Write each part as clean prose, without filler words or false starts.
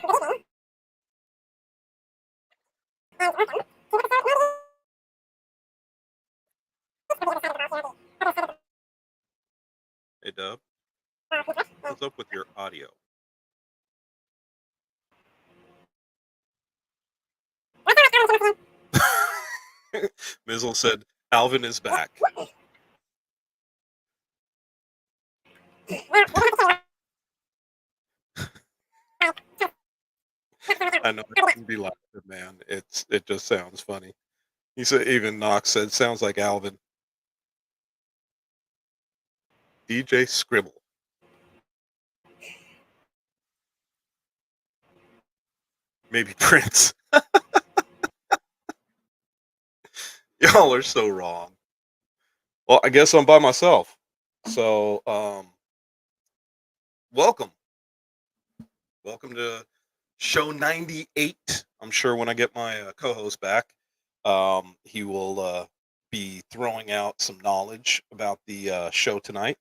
Hey, Dub, what's up with your audio? Mizzle said Alvin is back. I know it can be laughing, man. It just sounds funny. He said even Knox said sounds like Alvin. DJ Scribble. Maybe Prince. Y'all are so wrong. Well, I guess I'm by myself. So, welcome. Welcome to show 98. I'm sure when I get my co-host back, he will be throwing out some knowledge about the show tonight.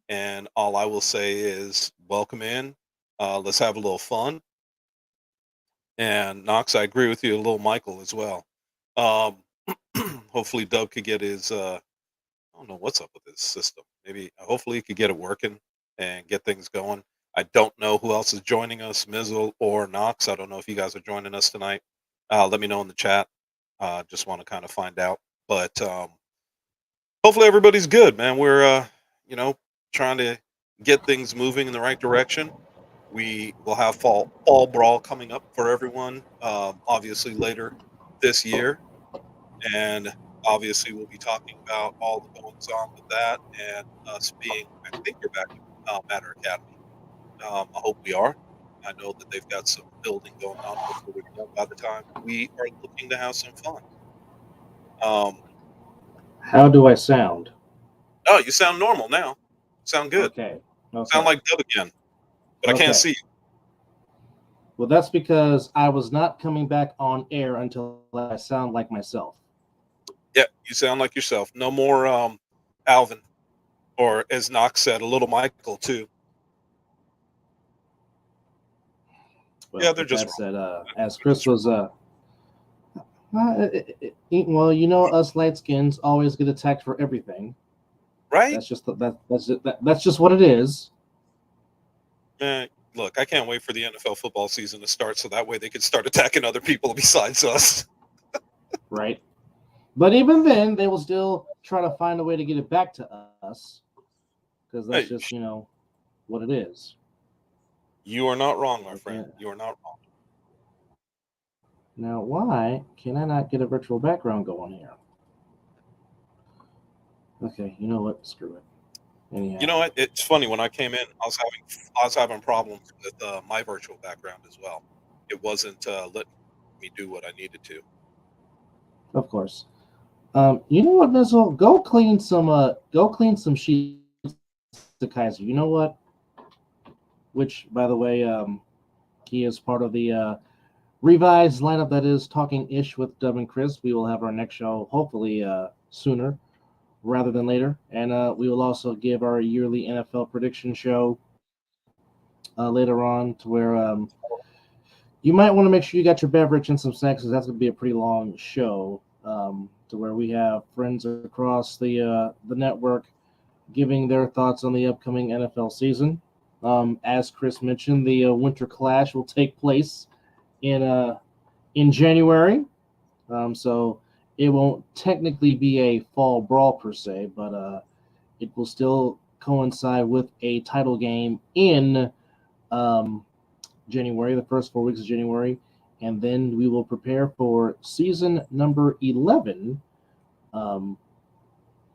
And all I will say is welcome in. Let's have a little fun. And Knox, I agree with you, a little Michael as well. Um, hopefully Dub could get his I don't know what's up with his system. Maybe hopefully he could get it working and get things going. I don't know who else is joining us, Mizzle or Knox. I don't know if you guys are joining us tonight. Let me know in the chat. Just want to kind of find out. But hopefully everybody's good, man. We're trying to get things moving in the right direction. We will have fall brawl coming up for everyone, obviously later this year, and obviously we'll be talking about all the goings on with that and us being. I think you're back at Matter Academy. I hope we are. I know that they've got some building going on. Hopefully we're done by the time we are looking to have some fun. How do I sound? Oh, you sound normal now. Sound good. Okay. Sound like Dub again, but I can't see you. Well, that's because I was not coming back on air until I sound like myself. Yeah, you sound like yourself. No more Alvin, or as Knox said, a little Michael too. Well, Yeah, they're just said, as Chris was well, you know, us light skins always get attacked for everything. Right? That's just what it is. Look, I can't wait for the NFL football season to start, so that way they can start attacking other people besides us. Right. But even then, they will still try to find a way to get it back to us, because that's just what it is. You are not wrong, my friend. You are not wrong. Now, why can I not get a virtual background going here? Okay, you know what? Screw it. Anyhow. You know what? It's funny. When I came in, I was having problems with my virtual background as well. It wasn't letting me do what I needed to. Of course. You know what, Mizzle? Go clean some sheets to Kaiser. You know what? Which, by the way, he is part of the revised lineup that is Talking Ish with Dub and Chris. We will have our next show hopefully sooner rather than later, and we will also give our yearly NFL prediction show later on, to where you might want to make sure you got your beverage and some snacks, because that's going to be a pretty long show. To where we have friends across the network giving their thoughts on the upcoming NFL season. As Chris mentioned, the Winter Clash will take place in January, so it won't technically be a fall brawl per se, but it will still coincide with a title game in January, the first 4 weeks of January. And then we will prepare for season number 11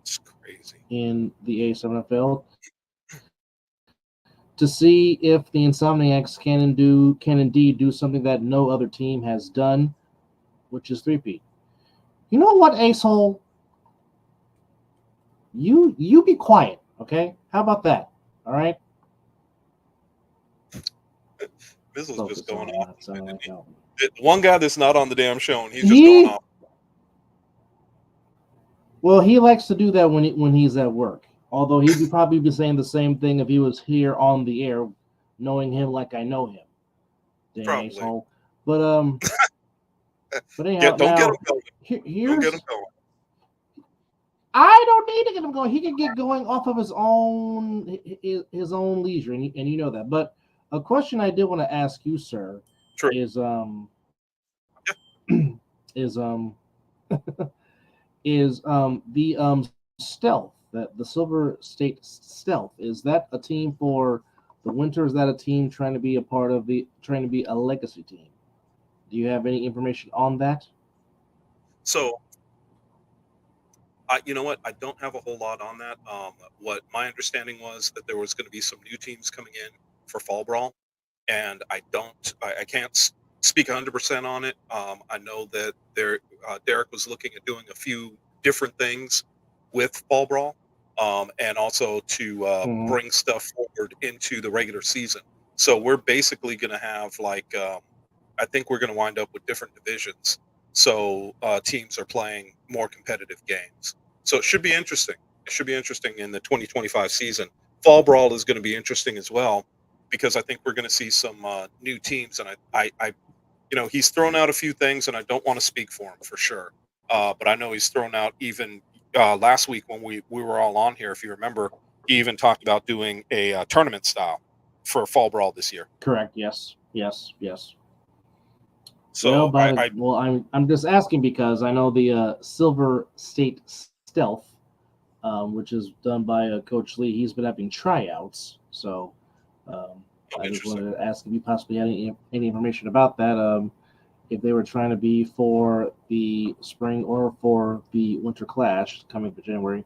It's crazy. in the ASMFL, to see if the Insomniacs can indeed do something that no other team has done, which is three-peat. You know what, Acehole? You be quiet, okay? How about that? All right? This is just going off. One guy that's not on the damn show, and he's just going off. Well, he likes to do that when he's at work. Although he'd probably be saying the same thing if he was here on the air, knowing him like I know him. dang Probably. asshole. But anyhow, Don't get him now going. Don't get him here's going. I don't need to get him going. He can get going off of his own leisure, and you know that. But a question I did want to ask you, sir, True. is Yeah. is is the stealth, that the Silver State Stealth, is that a team for the winter? Is that a team trying to be trying to be a legacy team? Do you have any information on that? So, you know what? I don't have a whole lot on that. What my understanding was that there was going to be some new teams coming in for Fall Brawl, and I can't speak 100% on it. I know that Derek was looking at doing a few different things with Fall Brawl, and also to Mm-hmm. bring stuff forward into the regular season. So we're basically going to have I think we're going to wind up with different divisions. So teams are playing more competitive games. So it should be interesting. It should be interesting in the 2025 season. Fall Brawl is going to be interesting as well because I think we're going to see some new teams. And he's thrown out a few things, and I don't want to speak for him for sure. But I know he's thrown out even last week when we were all on here. If you remember, he even talked about doing a tournament style for Fall Brawl this year. Correct. Yes. Yes. Yes. So I'm just asking because I know the Silver State Stealth, which is done by Coach Lee. He's been having tryouts, so I just wanted to ask if you possibly had any information about that. If they were trying to be for the spring or for the winter clash coming for January,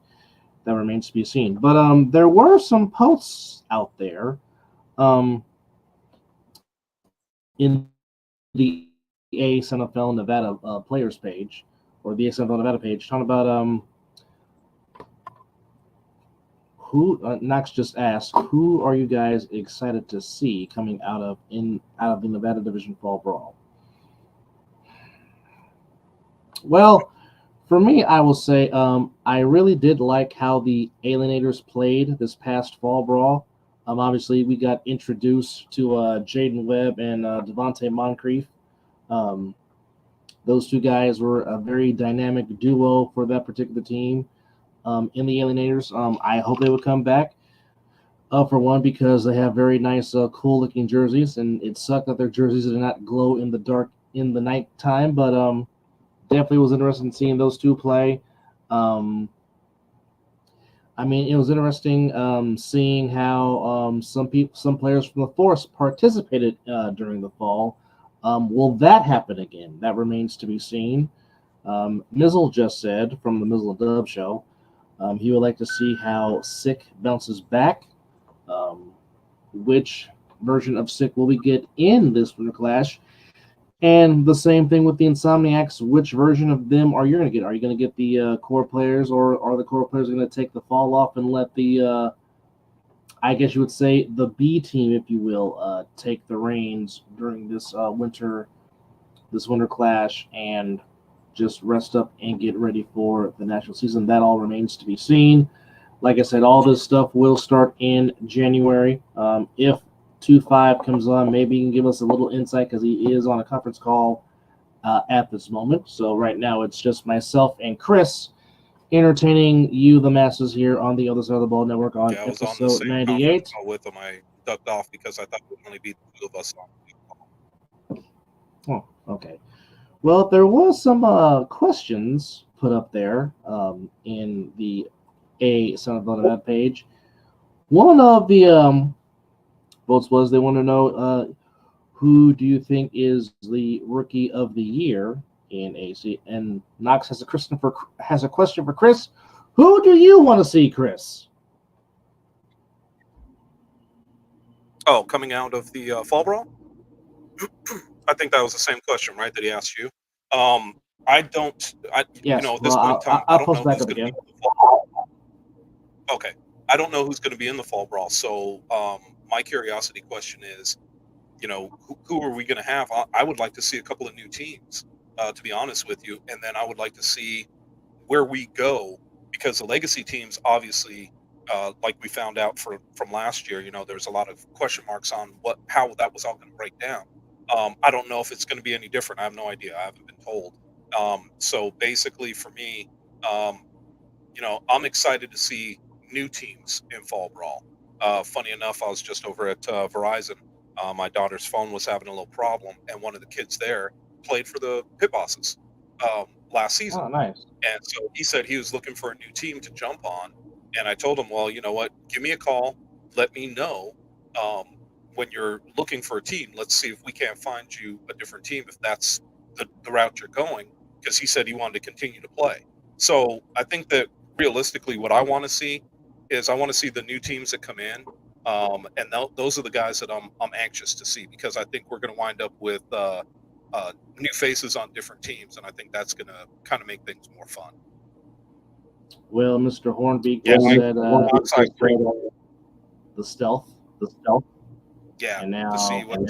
that remains to be seen. But there were some posts out there in the ASNFL Nevada players page, or the ASNFL Nevada page, talking about who Knox just asked, who are you guys excited to see coming out of the Nevada Division Fall Brawl? Well, for me, I will say I really did like how the Alienators played this past Fall Brawl. Obviously, we got introduced to Jaden Webb and Devontae Moncrief. Those two guys were a very dynamic duo for that particular team in the Alienators. I hope they would come back. For one, because they have very nice, cool-looking jerseys, and it sucked that their jerseys did not glow in the dark in the nighttime. But definitely was interested in seeing those two play. I mean, it was interesting seeing how some players from the Force participated during the fall. Will that happen again? That remains to be seen. Mizzle just said from the Mizzle and Dub show he would like to see how Sick bounces back. Which version of Sick will we get in this Winter Clash? And the same thing with the Insomniacs. Which version of them are you going to get? Are you going to get the core players, or are the core players going to take the fall off and let the, I guess you would say, the B team, if you will, take the reins during this winter clash and just rest up and get ready for the national season? That all remains to be seen. Like I said, all this stuff will start in January. If 2-5 comes on, maybe he can give us a little insight because he is on a conference call at this moment. So right now it's just myself and Chris entertaining you, the masses, here on the Other Side of the Ball Network on episode 98. With him, I ducked off because I thought it would only be the two of us on. Oh, okay. Well, there was some questions put up there in the Son of Ball page. One of the votes was they want to know who do you think is the rookie of the year in AC? And Knox has a question for Chris. Who do you want to see, Chris? Oh, coming out of the Fall Brawl? I think that was the same question, right, that he asked you. I don't. Yes. At this point in time, I'll I don't post know back who's up going to be again. in the Fall Brawl. Okay, I don't know who's going to be in the Fall Brawl. So my curiosity question is, who are we going to have? I would like to see a couple of new teams, to be honest with you, and then I would like to see where we go, because the legacy teams, obviously, like we found out from last year, there's a lot of question marks on how that was all going to break down. I don't know if it's going to be any different. I have no idea. I haven't been told. So basically, for me, um, I'm excited to see new teams in Fall Brawl. Funny enough, I was just over at Verizon. My daughter's phone was having a little problem, and one of the kids there played for the Pit Bosses last season. Oh, nice. And so he said he was looking for a new team to jump on. And I told him, well, you know what? Give me a call. Let me know um, when you're looking for a team. Let's see if we can't find you a different team if that's the route you're going. Because he said he wanted to continue to play. So I think that realistically, what I want to see is I want to see the new teams that come in. And those are the guys that I'm anxious to see because I think we're going to wind up with new faces on different teams, and I think that's going to kind of make things more fun. Well, Mr. Hornbeak Yeah, said I agree. the stealth, Yeah, and to see now what.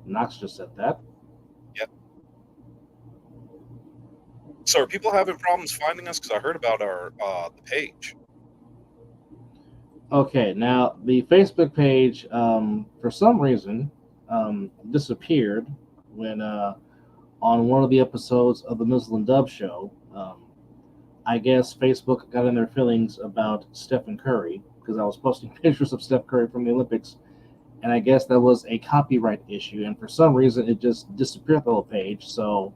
Knox just said that. Yep. So are people having problems finding us? Because I heard about our the page. Okay, now the Facebook page, for some reason, disappeared when on one of the episodes of the Mizzle and Dub show. I guess Facebook got in their feelings about Stephen Curry because I was posting pictures of Steph Curry from the Olympics, and I guess that was a copyright issue, and for some reason it just disappeared the whole page. So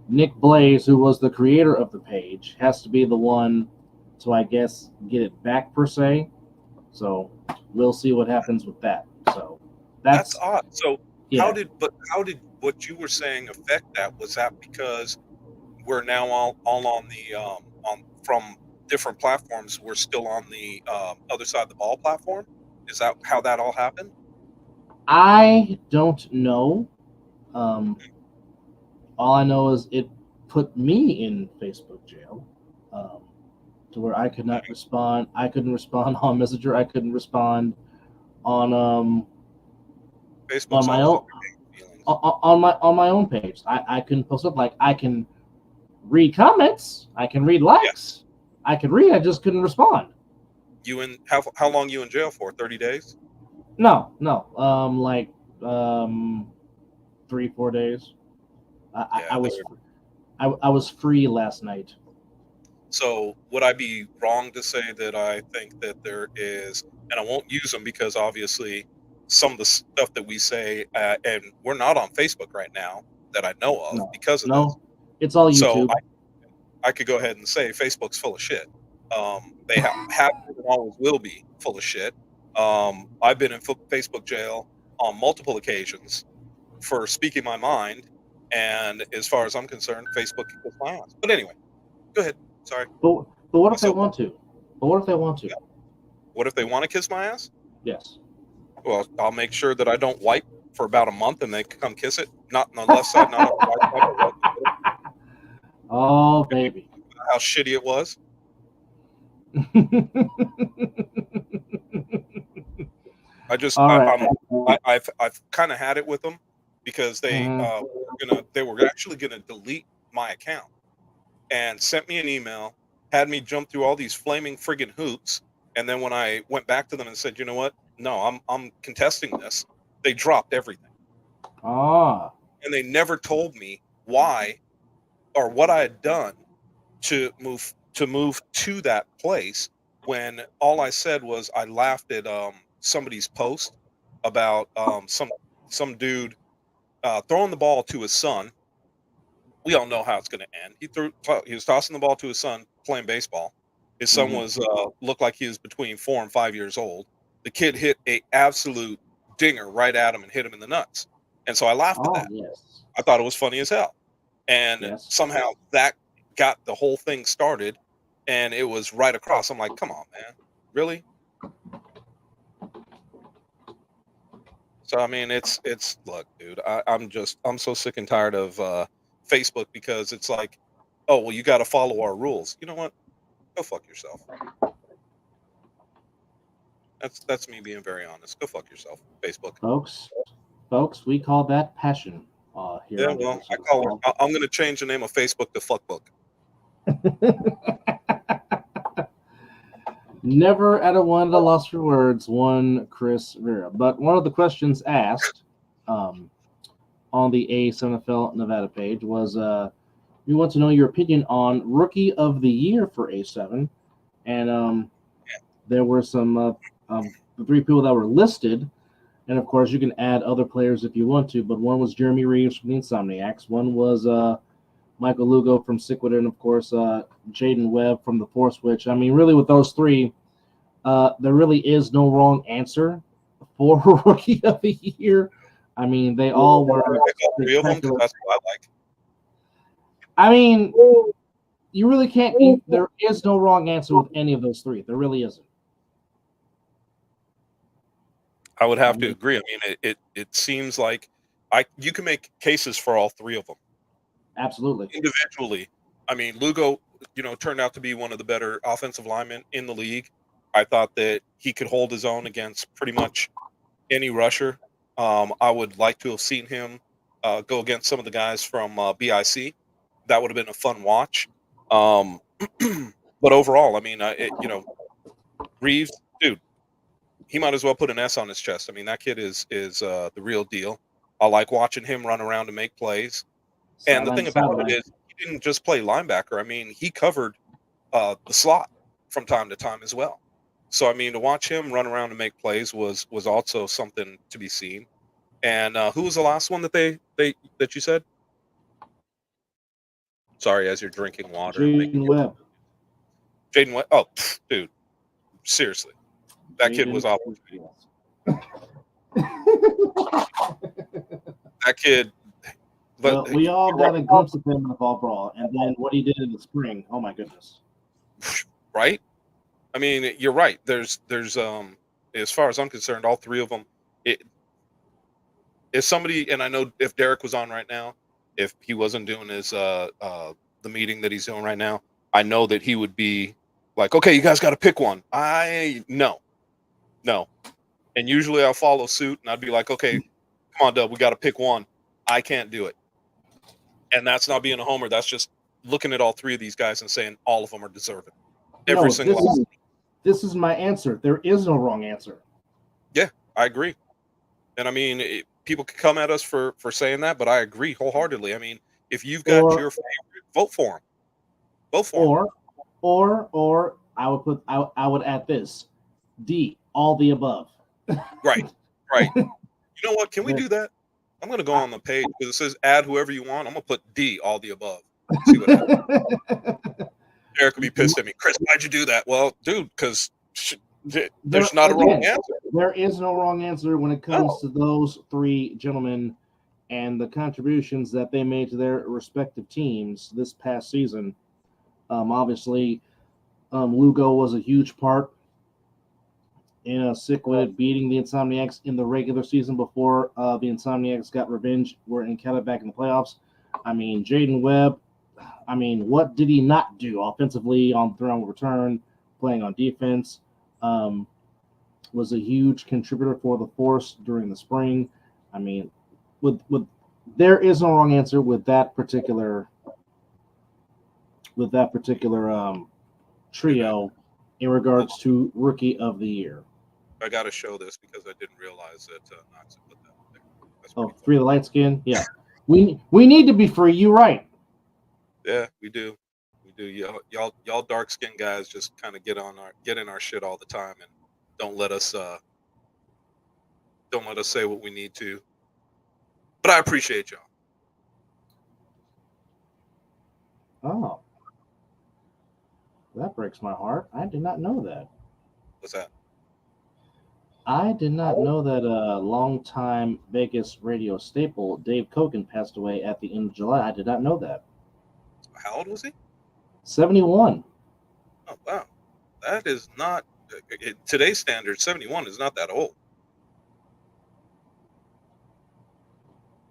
Nick Blaze, who was the creator of the page, has to be the one to, I guess, get it back per se. So we'll see what happens with that. So That's odd. So yeah. how did what you were saying affect that? Was that because we're now all on the on from different platforms? We're still on the other side of the ball platform. Is that how that all happened? I don't know. All I know is it put me in Facebook jail, to where I could not respond. I couldn't respond on Messenger. I couldn't respond on Facebook's on my always own on my own page. I couldn't post up. Like, I can read comments, I can read likes, I can read. I just couldn't respond. You in how long you in jail for? 30 days? No, like 3-4 days. I was free last night. So would I be wrong to say that I think that there is, and I won't use them because obviously some of the stuff that we say, and we're not on Facebook right now that I know of because of this. It's all YouTube. So I could go ahead and say Facebook's full of shit. They have and always will be full of shit. I've been in Facebook jail on multiple occasions for speaking my mind, and as far as I'm concerned, Facebook can kiss my ass. But anyway, go ahead. Sorry. But what if they want to? But what if they want to? Yeah. What if they want to kiss my ass? Yes. Well, I'll make sure that I don't wipe for about a month and they come kiss it. Not on the left side, not on the right side. Oh, baby. How shitty it was. I've kind of had it with them because they were actually gonna delete my account and sent me an email, had me jump through all these flaming friggin' hoops, and then when I went back to them and said, you know what, no, I'm contesting this, they dropped everything. And they never told me why or what I had done to move to that place, when all I said was I laughed at somebody's post about some dude throwing the ball to his son. We all know how it's going to end. He was tossing the ball to his son playing baseball. His son was looked like he was between 4 and 5 years old. The kid hit a absolute dinger right at him and hit him in the nuts. And so I laughed at that. Yes. I thought it was funny as hell. And somehow that got the whole thing started, and it was right across. I'm like, come on, man, really? So I mean, it's look, dude, I'm so sick and tired of Facebook, because it's like, oh well, you got to follow our rules. You know what? Go fuck yourself. That's me being very honest. Go fuck yourself, Facebook. Folks, we call that passion. Here. Yeah, well, I'm going to change the name of Facebook to Fuckbook. Never at a loss for words, one Chris Vera. But one of the questions asked, on the A7FL Nevada page was we want to know your opinion on Rookie of the Year for A7. And there were some the three people that were listed. And of course, you can add other players if you want to. But one was Jeremy Reeves from the Insomniacs. One was Michael Lugo from Sickwood, and of course, Jaden Webb from the Force Witch. I mean, really, with those three, there really is no wrong answer for Rookie of the Year. I mean, they all were I like all three of them because spectacular. that's what I like. I mean, you really can't. There is no wrong answer with any of those three. There really isn't. I would have to agree. I mean, it seems like you can make cases for all three of them Absolutely. individually. I mean, Lugo, turned out to be one of the better offensive linemen in the league. I thought that he could hold his own against pretty much any rusher. I would like to have seen him go against some of the guys from BIC. That would have been a fun watch. But overall, I mean, Reeves, dude, he might as well put an S on his chest. I mean, that kid is the real deal. I like watching him run around and make plays. And the thing about it is, he didn't just play linebacker. I mean, he covered the slot from time to time as well. So I mean, to watch him run around and make plays was also something to be seen. And who was the last one that that you said? Sorry, as you're drinking water. Jaden Webb. Jaden Webb. Oh, dude, seriously, that kid was off. That kid. But well, we all got a glimpse of him in the fall brawl, and then what he did in the spring. Oh my goodness! Right? I mean, you're right. There's as far as I'm concerned, all three of them. If somebody, and I know if Derek was on right now, if he wasn't doing his the meeting that he's doing right now, I know that he would be like, okay, you guys got to pick one. No, and usually I'll follow suit, and I'd be like, okay, come on, Dub, we got to pick one. I can't do it. And that's not being a homer. That's just looking at all three of these guys and saying all of them are deserving. Every single one. This is my answer. There is no wrong answer. Yeah, I agree. And I mean, people can come at us for saying that, but I agree wholeheartedly. I mean, if you've got your favorite, vote for him. Vote for him. Or I would add this: D, all the above. Right. You know what? Can we do that? I'm going to go on the page because it says add whoever you want. I'm going to put D, all the above. See what happens. Eric will be pissed at me. Chris, why'd you do that? Well, dude, because there's not a wrong answer. There is no wrong answer when it comes to those three gentlemen and the contributions that they made to their respective teams this past season. Obviously, Lugo was a huge part in Sickwood beating the Insomniacs in the regular season before the Insomniacs got revenge. Were encountered back in the playoffs. I mean, Jaden Webb. I mean, what did he not do offensively on throw and return, playing on defense? Was a huge contributor for the Force during the spring. I mean, with there is no wrong answer with that particular trio in regards to Rookie of the Year. I got to show this because I didn't realize that Knox had put that there. Oh, Free the Light Skin? Yeah. We need to be free. You right. Yeah, we do. We do. Y'all dark skinned guys just kind of get in our shit all the time and don't let us say what we need to. But I appreciate y'all. Oh. That breaks my heart. I did not know that. What's that? I did not know that a longtime Vegas radio staple, Dave Kogan, passed away at the end of July. I did not know that. How old was he? 71. Oh, wow. That is not, today's standard, 71 is not that old.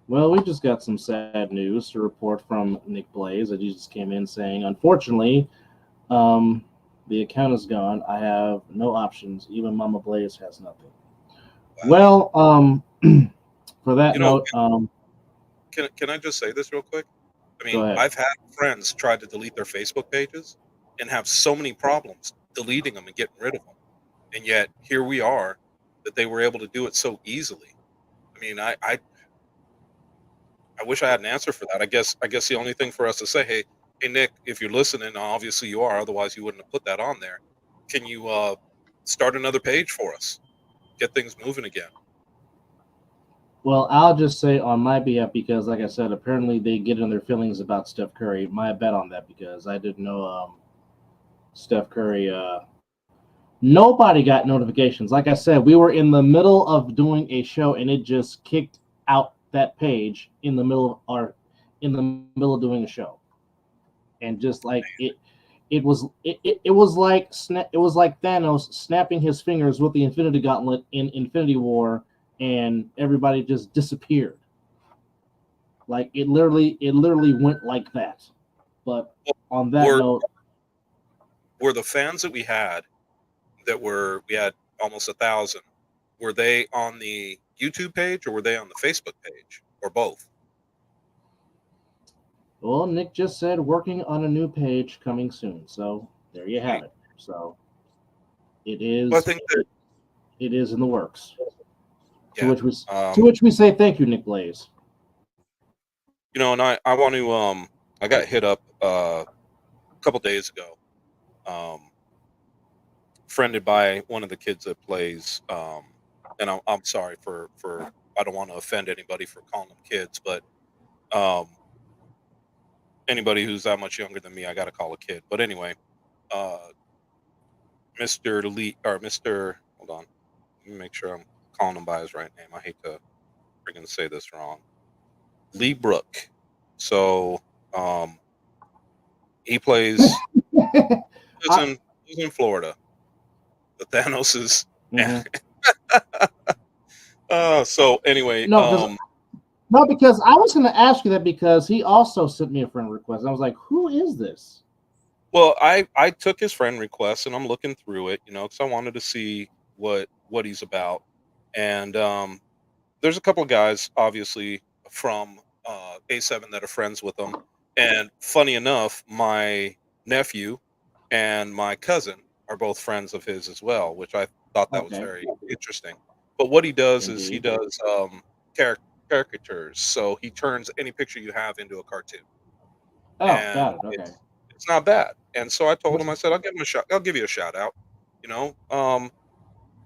Well, we just got some sad news to report from Nick Blaze that he just came in saying, unfortunately, the account is gone. I have no options. Even Mama Blaze has nothing. Wow. Well, for that note, can I just say this real quick? I mean, I've had friends try to delete their Facebook pages and have so many problems deleting them and getting rid of them. And yet here we are that they were able to do it so easily. I mean, I wish I had an answer for that. I guess the only thing for us to say, hey Nick, if you're listening, obviously you are, otherwise you wouldn't have put that on there. Can you start another page for us? Get things moving again. Well, I'll just say on my behalf because, like I said, apparently they get in their feelings about Steph Curry. My bet on that because I didn't know Steph Curry. Nobody got notifications. Like I said, we were in the middle of doing a show and it just kicked out that page in the middle of doing a show, and just like it was like Thanos snapping his fingers with the Infinity Gauntlet in Infinity War, and everybody just disappeared. Like it literally went like that. But on that Were note, were the fans that we had we had almost 1,000, were they on the YouTube page or were they on the Facebook page or both? well, Nick just said working on a new page coming soon. So there you have it. So it Well, I is think that it is in the works. To yeah, which we say thank you, Nick Blaze. and I want to I got hit up a couple days ago, friended by one of the kids that plays, and I'm sorry for I don't want to offend anybody for calling them kids, but um, anybody who's that much younger than me, I got to call a kid. But anyway, uh, Mr. Lee or Mr. Hold on, let me make sure I'm calling him by his right name. I hate to freaking say this wrong. Lee Brook. So he plays. He's in Florida. The Thanos is. Mhm. So anyway, No, because I was going to ask you that because he also sent me a friend request. I was like, who is this? well, I took his friend request and I'm looking through it, because I wanted to see what he's about, and there's a couple of guys obviously from A7 that are friends with him, and funny enough, my nephew and my cousin are both friends of his as well, which I thought that was Okay. very interesting. But what he does is he Indeed. does caricatures, so he turns any picture you have into a cartoon, Oh, and got it. Okay. it's not bad. And so I told him, What's I said, I'll give him a shot. I'll give you a shout out. You know,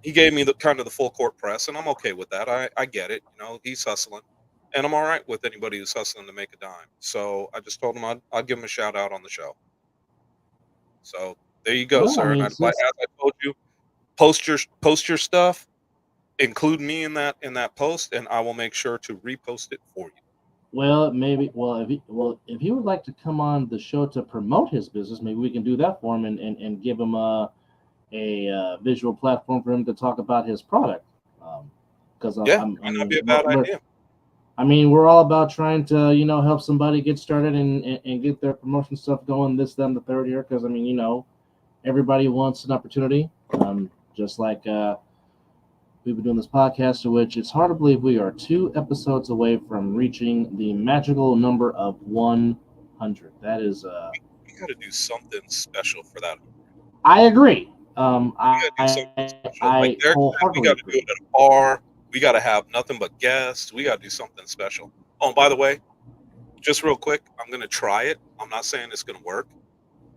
he gave me the kind of the full court press, and I'm okay with that. I get it. He's hustling, and I'm all right with anybody who's hustling to make a dime. So I just told him I'd give him a shout out on the show. So there you go, well? I sir. And mean, as I told you, post your stuff, include me in that post, and I will make sure to repost it for you. if he would like to come on the show to promote his business, maybe we can do that for him and give him a visual platform for him to talk about his product. Because Yeah, might not be a bad idea. we're all about trying to help somebody get started and get their promotion stuff going. This, then, the third here. Because everybody wants an opportunity. Just like we've been doing this podcast, to which it's hard to believe we are 2 episodes away from reaching the magical number of 100. That is, We got to do something special for that. I agree. We got to do something special. Like we wholeheartedly got to do it at a bar. We got to have nothing but guests. We got to do something special. Oh, and by the way, just real quick, I'm going to try it. I'm not saying it's going to work,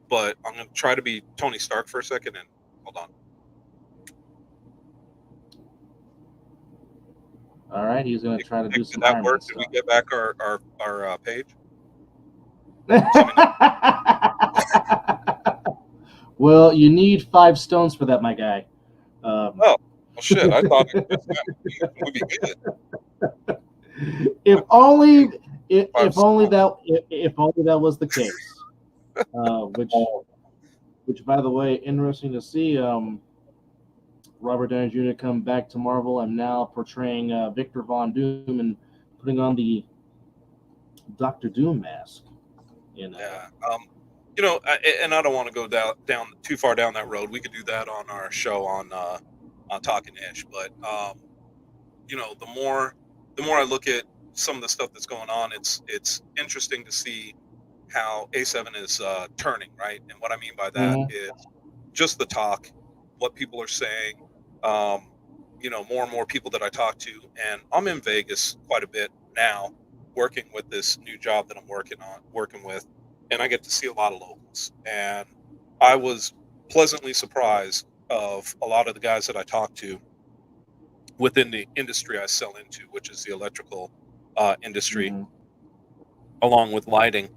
but I'm going to try to be Tony Stark for a second. And hold on. All right, he's going to try to do some Did that Iron work? Man Did we stuff. get back our page? Well, you need 5 stones for that, my guy. Well, shit! I thought it would be good. If only that was the case. Which, by the way, interesting to see. Robert Downey Jr. come back to Marvel. I'm now portraying Victor Von Doom and putting on the Doctor Doom mask. Yeah. And I don't want to go down too far down that road. We could do that on our show on Talking Ish. But the more I look at some of the stuff that's going on, it's interesting to see how A7 is turning, right? And what I mean by that is just the talk, what people are saying. More and more people that I talk to, and I'm in Vegas quite a bit now, working with this new job that I'm working with, and I get to see a lot of locals. And I was pleasantly surprised of a lot of the guys that I talked to within the industry I sell into, which is the electrical industry, Hmm. along with lighting.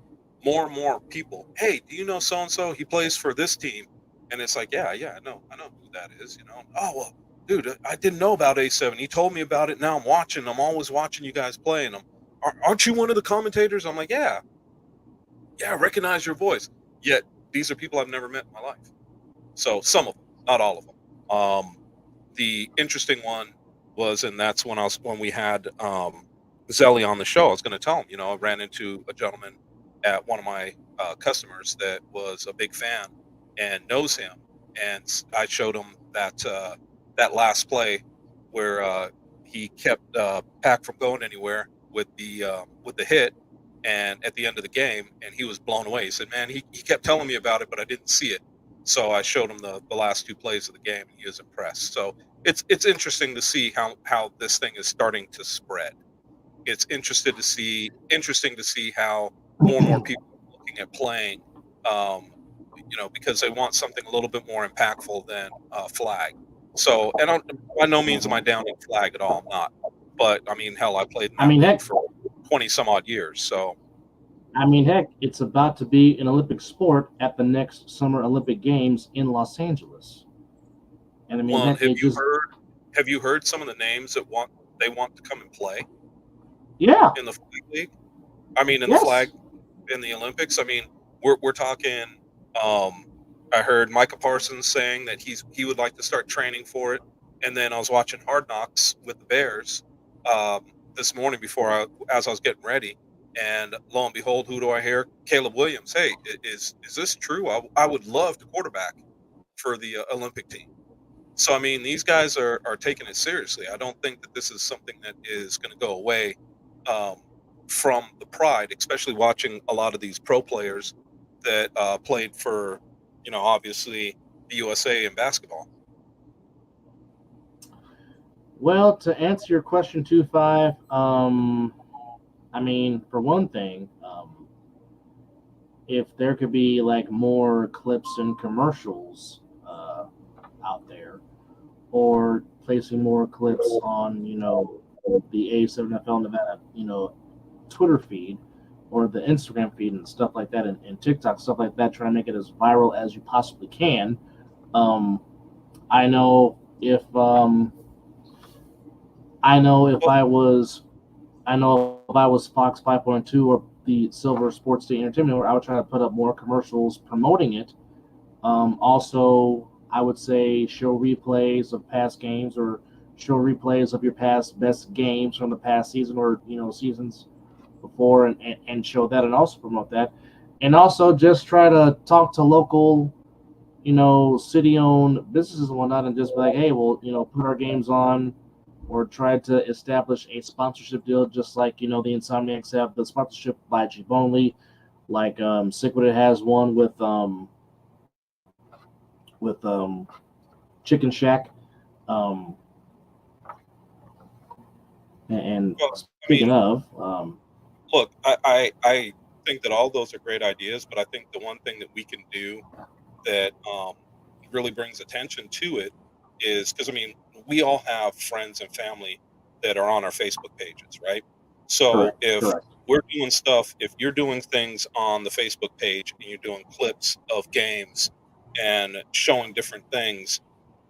More and more people, hey, do you know so and so? He plays for this team, and it's like, yeah, I know who that is. Oh well, dude, I didn't know about A7. He told me about it. Now I'm watching. I'm always watching you guys play, and aren't you one of the commentators? I'm like, yeah, I recognize your voice. Yet these are people I've never met in my life. So some of them, not all of them. The interesting one was, and that's when we had Zelly on the show. I was going to tell him, I ran into a gentleman at one of my customers that was a big fan and knows him, and I showed him that last play where he kept Pack from going anywhere with the hit, and at the end of the game, and he was blown away. He said, "Man, he kept telling me about it, but I didn't see it." So I showed him the last two plays of the game, and he was impressed. So it's interesting to see how this thing is starting to spread. It's interesting to see how more and more people are looking at playing, um, because they want something a little bit more impactful than flag. So, and by no means am I Hmm. downing flag at all. I'm not. But I mean, hell, I played in I that mean, league heck, for 20 some odd years. So, it's about to be an Olympic sport at the next Summer Olympic Games in Los Angeles. And I mean, well, heck, it just, have you heard some of the names that they want to come and play yeah, in the flag league? I mean, in the yes. flag in the Olympics. I mean, we're talking. Um, I heard Micah Parsons saying that he would like to start training for it, and then I was watching Hard Knocks with the Bears um, this morning as I was getting ready, and lo and behold, who do I hear? Caleb Williams. Hey, is this true? I would love to quarterback for the Olympic team. So I mean, these guys are taking it seriously. I don't think that this is something that is going to go away um, from the pride, especially watching a lot of these pro players that played for, obviously the USA in basketball. Well, to answer your question, 2-5, I mean, for one thing, if there could be like more clips and commercials out there, or placing more clips on, the A7FL Nevada, Twitter feed, or the Instagram feed and stuff like that, and TikTok stuff like that, trying to make it as viral as you possibly can. Um, I know if I know if Well, I was I know if I was Fox 5.2 or the Silver Sports Day Entertainment Network, I would try to put up more commercials promoting it. Also, I would say show replays of past games, or show replays of your past best games from the past season, or seasons before, and show that, and also promote that. And also just try to talk to local, city-owned businesses and whatnot, and just be like, hey, well, put our games on, or try to establish a sponsorship deal, just like the Insomniacs have the sponsorship by Jeep Only, like Sick What It has one with Chicken Shack. Um, and well, I mean, speaking of, look, I think that all those are great ideas, but I think the one thing that we can do that really brings attention to it is because I mean, we all have friends and family that are on our Facebook pages, right? So correct, correct. if you're doing things on the Facebook page and you're doing clips of games and showing different things,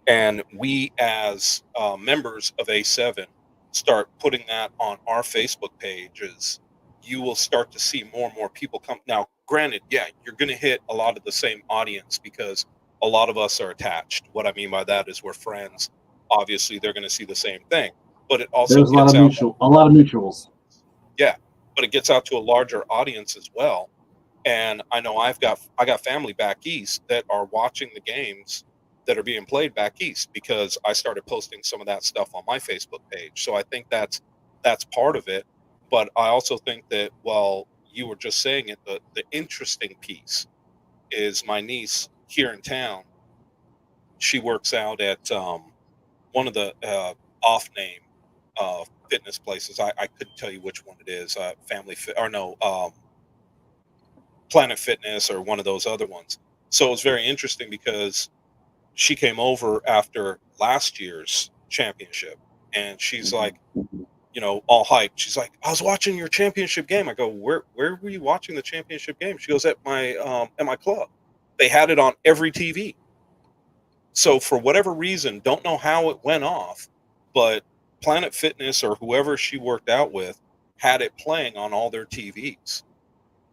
and we as members of A7 start putting that on our Facebook pages, you will start to see more and more people come. Now, granted, yeah, you're going to hit a lot of the same audience because a lot of us are attached. What I mean by that is we're friends. Obviously, they're going to see the same thing, but it also There's gets out. a lot of mutuals. Yeah, but it gets out to a larger audience as well. And I know I got family back east that are watching the games that are being played back east because I started posting some of that stuff on my Facebook page. So I think that's part of it. But I also think that while you were just saying it, the interesting piece is my niece here in town. She works out at one of the off name fitness places. I couldn't tell you which one it is. Planet Fitness or one of those other ones. So it was very interesting because she came over after last year's championship, and she's like, all hyped. She's like, I was watching your championship game. I go, where were you watching the championship game? She goes, at my club. They had it on every TV. So for whatever reason, don't know how it went off, but Planet Fitness or whoever she worked out with had it playing on all their TVs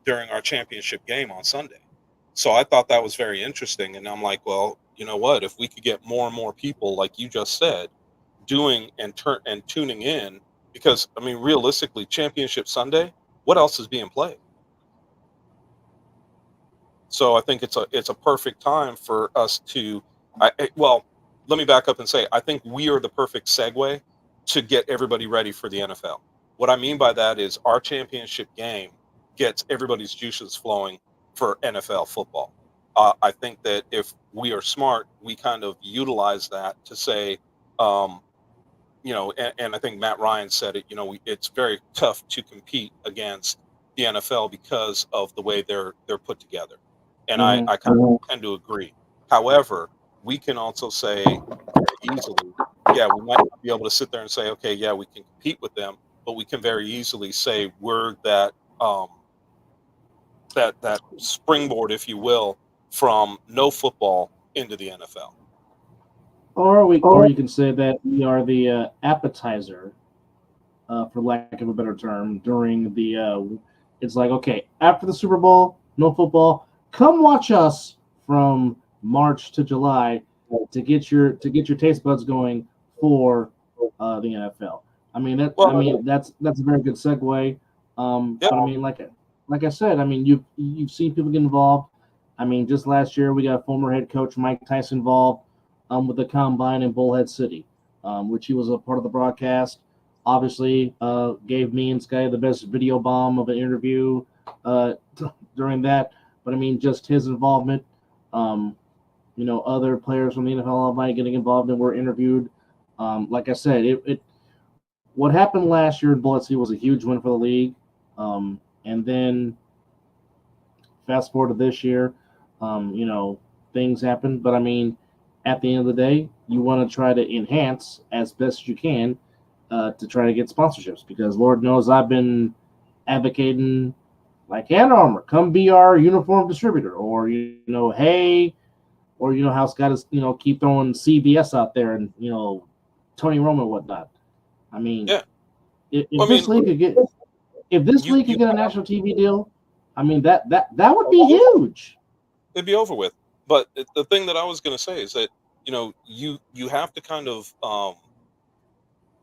during our championship game on Sunday. So I thought that was very interesting. And I'm like, well, you know what? If we could get more and more people, like you just said, doing and tuning in, because I mean, realistically, Championship Sunday, what else is being played? So I think it's a perfect time for us to, well, let me back up and say, I think we are the perfect segue to get everybody ready for the NFL. What I mean by that is our championship game gets everybody's juices flowing for NFL football. I think that if we are smart, we kind of utilize that to say, and I think Matt Ryan said it, it's very tough to compete against the NFL because of the way they're put together. And I kind of tend to agree. However, we can also say very easily, yeah, we might not be able to sit there and say, okay, yeah, we can compete with them, but we can very easily say we're that that springboard, if you will, from no football into the NFL. Or you can say that we are the appetizer, for lack of a better term, during the. It's like, okay, after the Super Bowl, no football. Come watch us from March to July to get your taste buds going for the NFL. I mean that's a very good segue. But I mean, like I said, I mean you've seen people get involved. I mean, just last year we got former head coach Mike Tyson involved with the combine in Bullhead City, which he was a part of the broadcast. Obviously, gave me and Sky the best video bomb of an interview during that. But I mean, just his involvement. Other players from the NFL Alumni getting involved and were interviewed. Like I said, what happened last year in Bullhead City was a huge win for the league. And then fast forward to this year, things happen. But I mean, at the end of the day, you want to try to enhance as best you can to try to get sponsorships, because Lord knows I've been advocating, like, Under Armour, come be our uniform distributor, or hey, or how Scott is keep throwing CVS out there and Tony Romo and whatnot. I mean, if this league could get a national TV deal, I mean that would be huge. It'd be over with. But the thing that I was going to say is that you have to kind of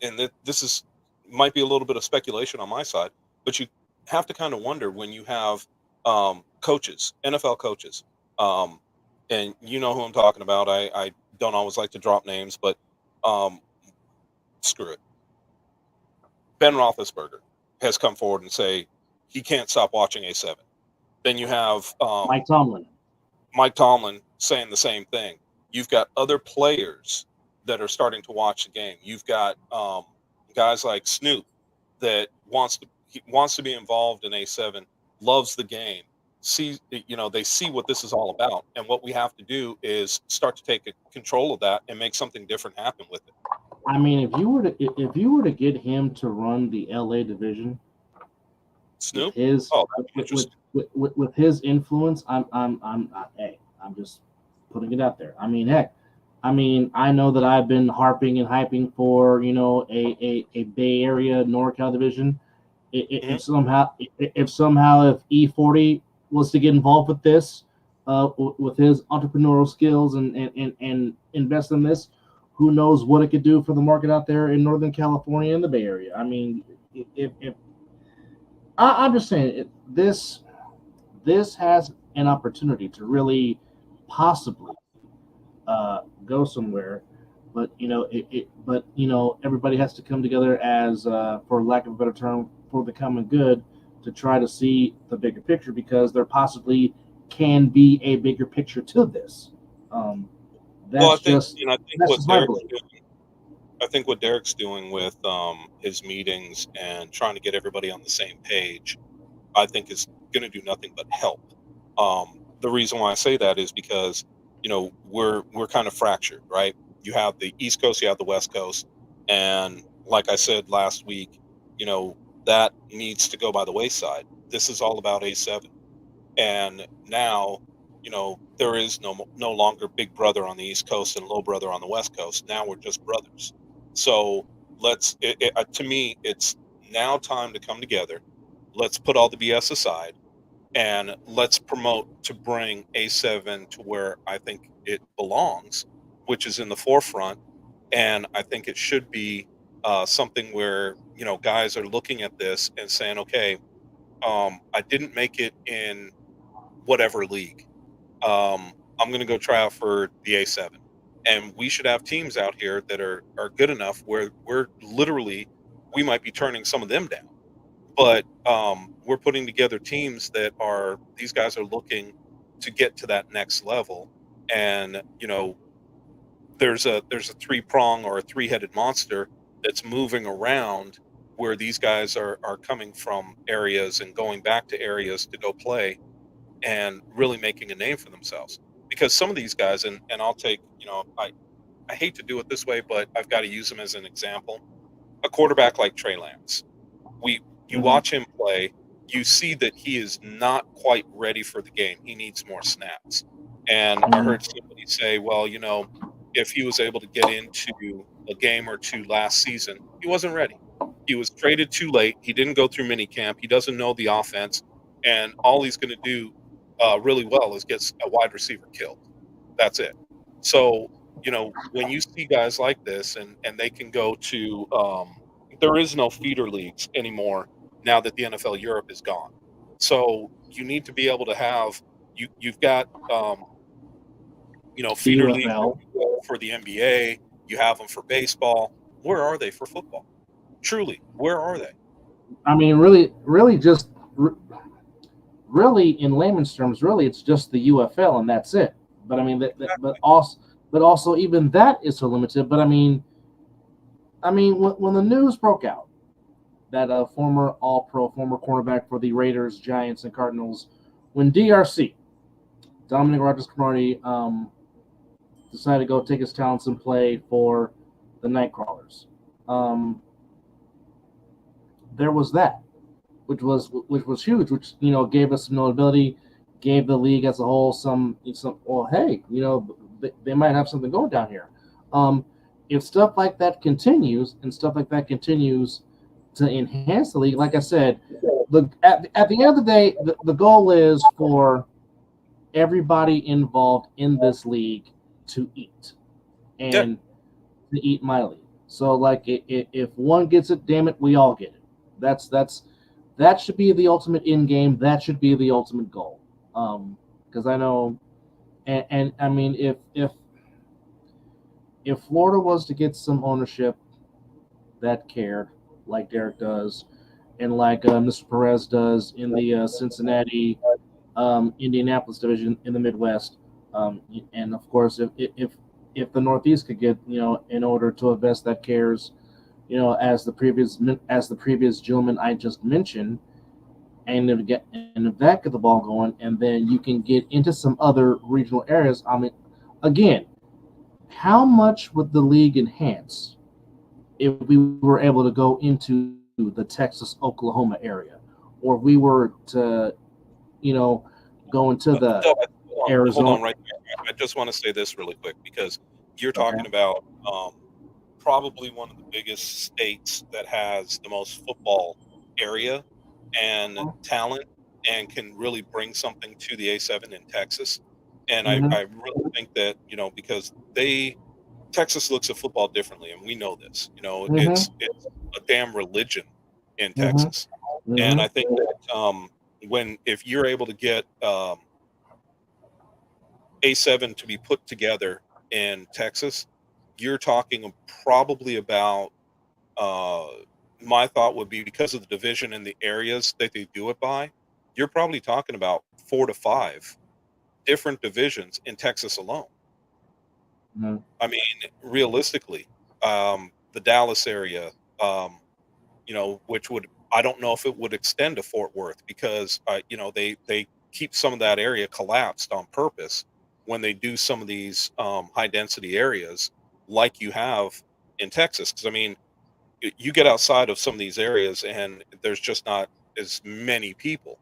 and this might be a little bit of speculation on my side, but you have to kind of wonder when you have coaches, NFL coaches, and you know who I'm talking about. I don't always like to drop names, but screw it. Ben Roethlisberger has come forward and say he can't stop watching A7. Then you have Mike Tomlin saying the same thing. You've got other players that are starting to watch the game. You've got guys like Snoop that wants to be involved in A7, loves the game. They see what this is all about, and what we have to do is start to take control of that and make something different happen with it. I mean, if you were to get him to run the LA division, Snoop, with his influence, I'm just putting it out there. I mean, heck, I know that I've been harping and hyping for a Bay Area NorCal division. If somehow E40 was to get involved with this, with his entrepreneurial skills and invest in this, who knows what it could do for the market out there in Northern California and the Bay Area. I mean, if I'm just saying, this has an opportunity to really possibly go somewhere, but everybody has to come together as, for lack of a better term, for the common good, to try to see the bigger picture, because there possibly can be a bigger picture to this. I think I think what Derek's doing with his meetings and trying to get everybody on the same page, I think is going to do nothing but help. The reason why I say that is because we're kind of fractured, right? You have the East Coast, you have the West Coast, and like I said last week, you know that needs to go by the wayside. This is all about A7, and now there is no longer Big Brother on the East Coast and Low Brother on the West Coast. Now we're just brothers. So to me, it's now time to come together. Let's put all the BS aside and let's promote to bring A7 to where I think it belongs, which is in the forefront. And I think it should be something where guys are looking at this and saying, okay, I didn't make it in whatever league. I'm going to go try out for the A7, and we should have teams out here that are good enough where we might be turning some of them down, but we're putting together teams that are these guys are looking to get to that next level, and there's a three-prong or a three-headed monster that's moving around where these guys are coming from areas and going back to areas to go play and really making a name for themselves. Because some of these guys, and I'll take, I hate to do it this way, but I've got to use him as an example. A quarterback like Trey Lance, you Mhm. watch him play, you see that he is not quite ready for the game. He needs more snaps. And I heard somebody say, well, if he was able to get into a game or two last season, he wasn't ready. He was traded too late. He didn't go through mini camp. He doesn't know the offense, and all he's going to do really well is get a wide receiver killed. That's it. So when you see guys like this, and they can go to, there is no feeder leagues anymore now that the NFL Europe is gone. So you need to be able to have you've got The feeder leagues UFL. for the NBA. You have them for baseball. Where are they for football? Truly, where are they? I mean, really, really, in layman's terms, really, it's just the UFL and that's it. But I mean, but also, even that is so limited. But I mean, when the news broke out that a former All-Pro, former cornerback for the Raiders, Giants, and Cardinals, when DRC Dominic Rodgers-Cromartie decided to go take his talents and play for the Nightcrawlers. There was that, which was huge, which gave us some notability, gave the league as a whole some. Well, hey, they might have something going down here. If stuff like that continues to enhance the league, like I said, at the end of the day, the goal is for everybody involved in this league to eat Yeah, and to eat mightily. So, like, if one gets it, damn it, we all get it. That should be the ultimate end game. That should be the ultimate goal. Because I know, and I mean, if Florida was to get some ownership that cared, like Derek does, and like Mr. Perez does in the Cincinnati, Indianapolis division in the Midwest, and of course, if the Northeast could get in order to invest that cares, as the previous gentleman I just mentioned, and if that get the ball going, and then you can get into some other regional areas. I mean, again, how much would the league enhance if we were able to go into the Texas Oklahoma area, or if we were to go into the Del, hold Arizona? on right there. I just want to say this really quick because you're Okay. talking about probably one of the biggest states that has the most football area and talent and can really bring something to the A7 in Texas. And Mm-hmm. I really think that, because Texas looks at football differently, and we know this. Mm-hmm. It's a damn religion in Mm-hmm. Texas. And Mm-hmm. I think that if you're able to get A7 to be put together in Texas, you're talking probably about, uh, my thought would be because of the division and the areas that they do it by, you're probably talking about 4 to 5 different divisions in Texas alone. Mm-hmm. I mean, realistically, um, the Dallas area, which would, I don't know if it would extend to Fort Worth because they keep some of that area collapsed on purpose when they do some of these high density areas like you have in Texas. Because I mean, you get outside of some of these areas and there's just not as many people.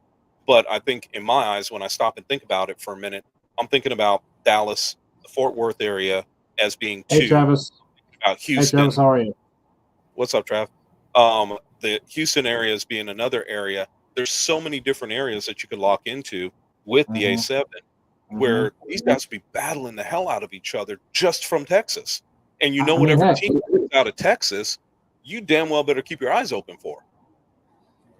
But I think in my eyes, when I stop and think about it for a minute, I'm thinking about Dallas, the Fort Worth area as being Hey two, Travis. about Hey Travis, Houston. how are you? What's up, Trav? The Houston area as being another area. There's so many different areas that you could lock into with the Mm-hmm. A7 Mm-hmm. where these guys would be battling the hell out of each other just from Texas. And I mean, whatever heck, team comes out of Texas, you damn well better keep your eyes open for.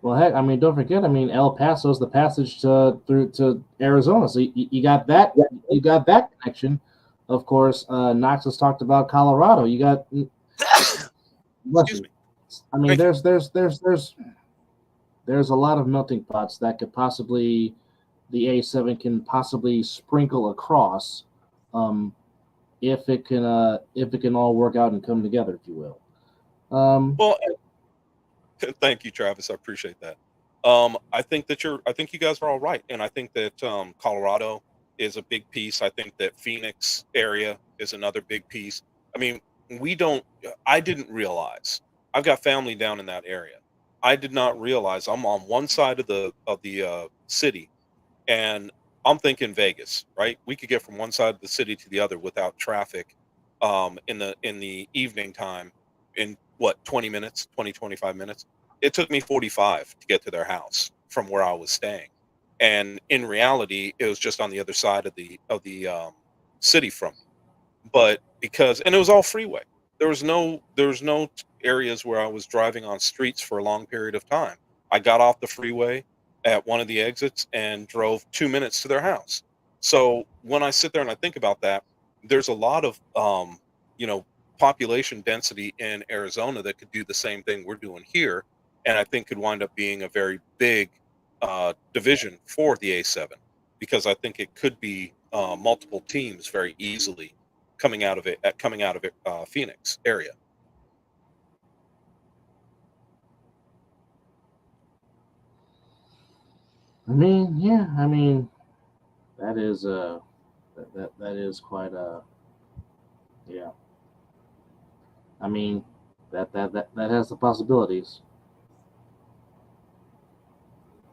well, heck, I mean, don't forget. I mean, El Paso's the passage through to Arizona, so you got that. You got that connection. Of course, Knox has talked about Colorado. You got. Excuse me. I mean, Thank you. there's a lot of melting pots that could possibly the A7 can possibly sprinkle across, if it can all work out and come together, if you will. Well, thank you, Travis. I appreciate that. I think you guys are all right, and I think that Colorado is a big piece. I think that Phoenix area is another big piece. I mean, we don't. I didn't realize I've got family down in that area. I did not realize I'm on one side of the city, and I'm thinking Vegas. Right, we could get from one side of the city to the other without traffic, in the evening time, in what 20 minutes, 25 minutes. It took me 45 to get to their house from where I was staying, and in reality it was just on the other side of the city from me. But because, and it was all freeway, there was no areas where I was driving on streets for a long period of time. I got off the freeway at one of the exits and drove 2 minutes to their house. So when I sit there and I think about that, there's a lot of you know population density in Arizona that could do the same thing we're doing here, and I think could wind up being a very big division for the A7, because I think it could be multiple teams very easily coming out of it, Phoenix area. I mean, yeah, I mean that is that is quite yeah. I mean that has the possibilities.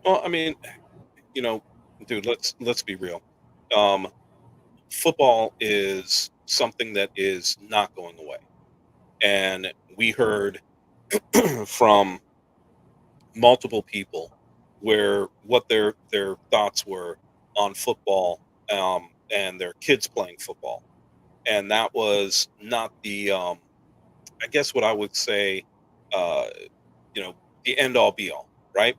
Well, I mean, you know, dude, let's be real. Um, Football is something that is not going away, and we heard from multiple people where what their thoughts were on football, and their kids playing football, and that was not the I guess what I would say, uh, you know, the end all be all, right?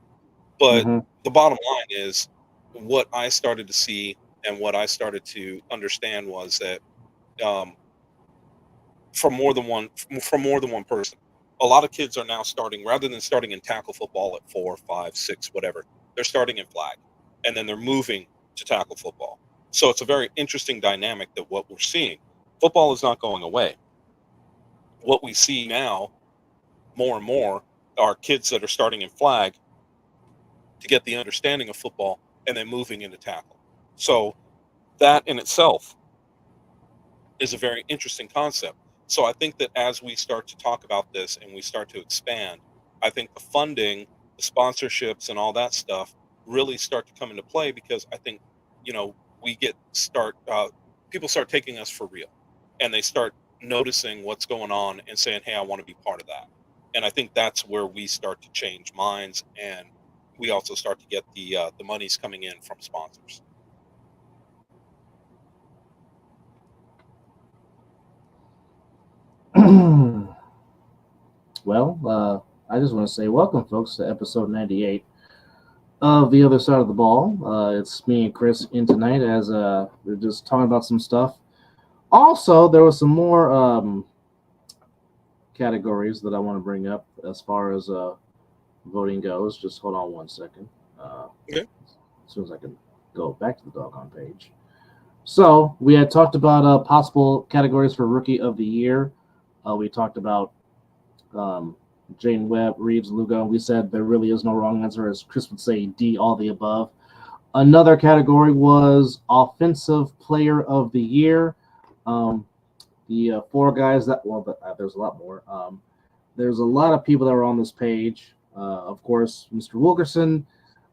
But Mm-hmm. the bottom line is what I started to see and what I started to understand was that, um, from more than one person, a lot of kids are now starting, rather than starting in tackle football at 4, 5, 6, whatever. They're starting in flag, and then they're moving to tackle football. So it's a very interesting dynamic that what we're seeing. Football is not going away. What we see now more and more are kids that are starting in flag to get the understanding of football and then moving into tackle. So that in itself is a very interesting concept. So I think that as we start to talk about this and we start to expand, I think the funding, the sponsorships, and all that stuff really start to come into play, because I think, we people start taking us for real, and they start noticing what's going on and saying, "Hey, I want to be part of that." And I think that's where we start to change minds, and we also start to get the monies coming in from sponsors. Well, I just want to say welcome, folks, to episode 98 of The Other Side of the Ball. It's me and Chris in tonight as we're just talking about some stuff. Also, there was some more categories that I want to bring up as far as voting goes. Just hold on one second. Okay. As soon as I can go back to the doggone page. So we had talked about possible categories for Rookie of the Year. We talked about Jaden Webb, Reeves, Lugo. We said there really is no wrong answer, as Chris would say, D, all the above. Another category was Offensive Player of the Year. The four guys that, well, there's a lot more. There's a lot of people that were on this page. Of course, Mr. Wilkerson,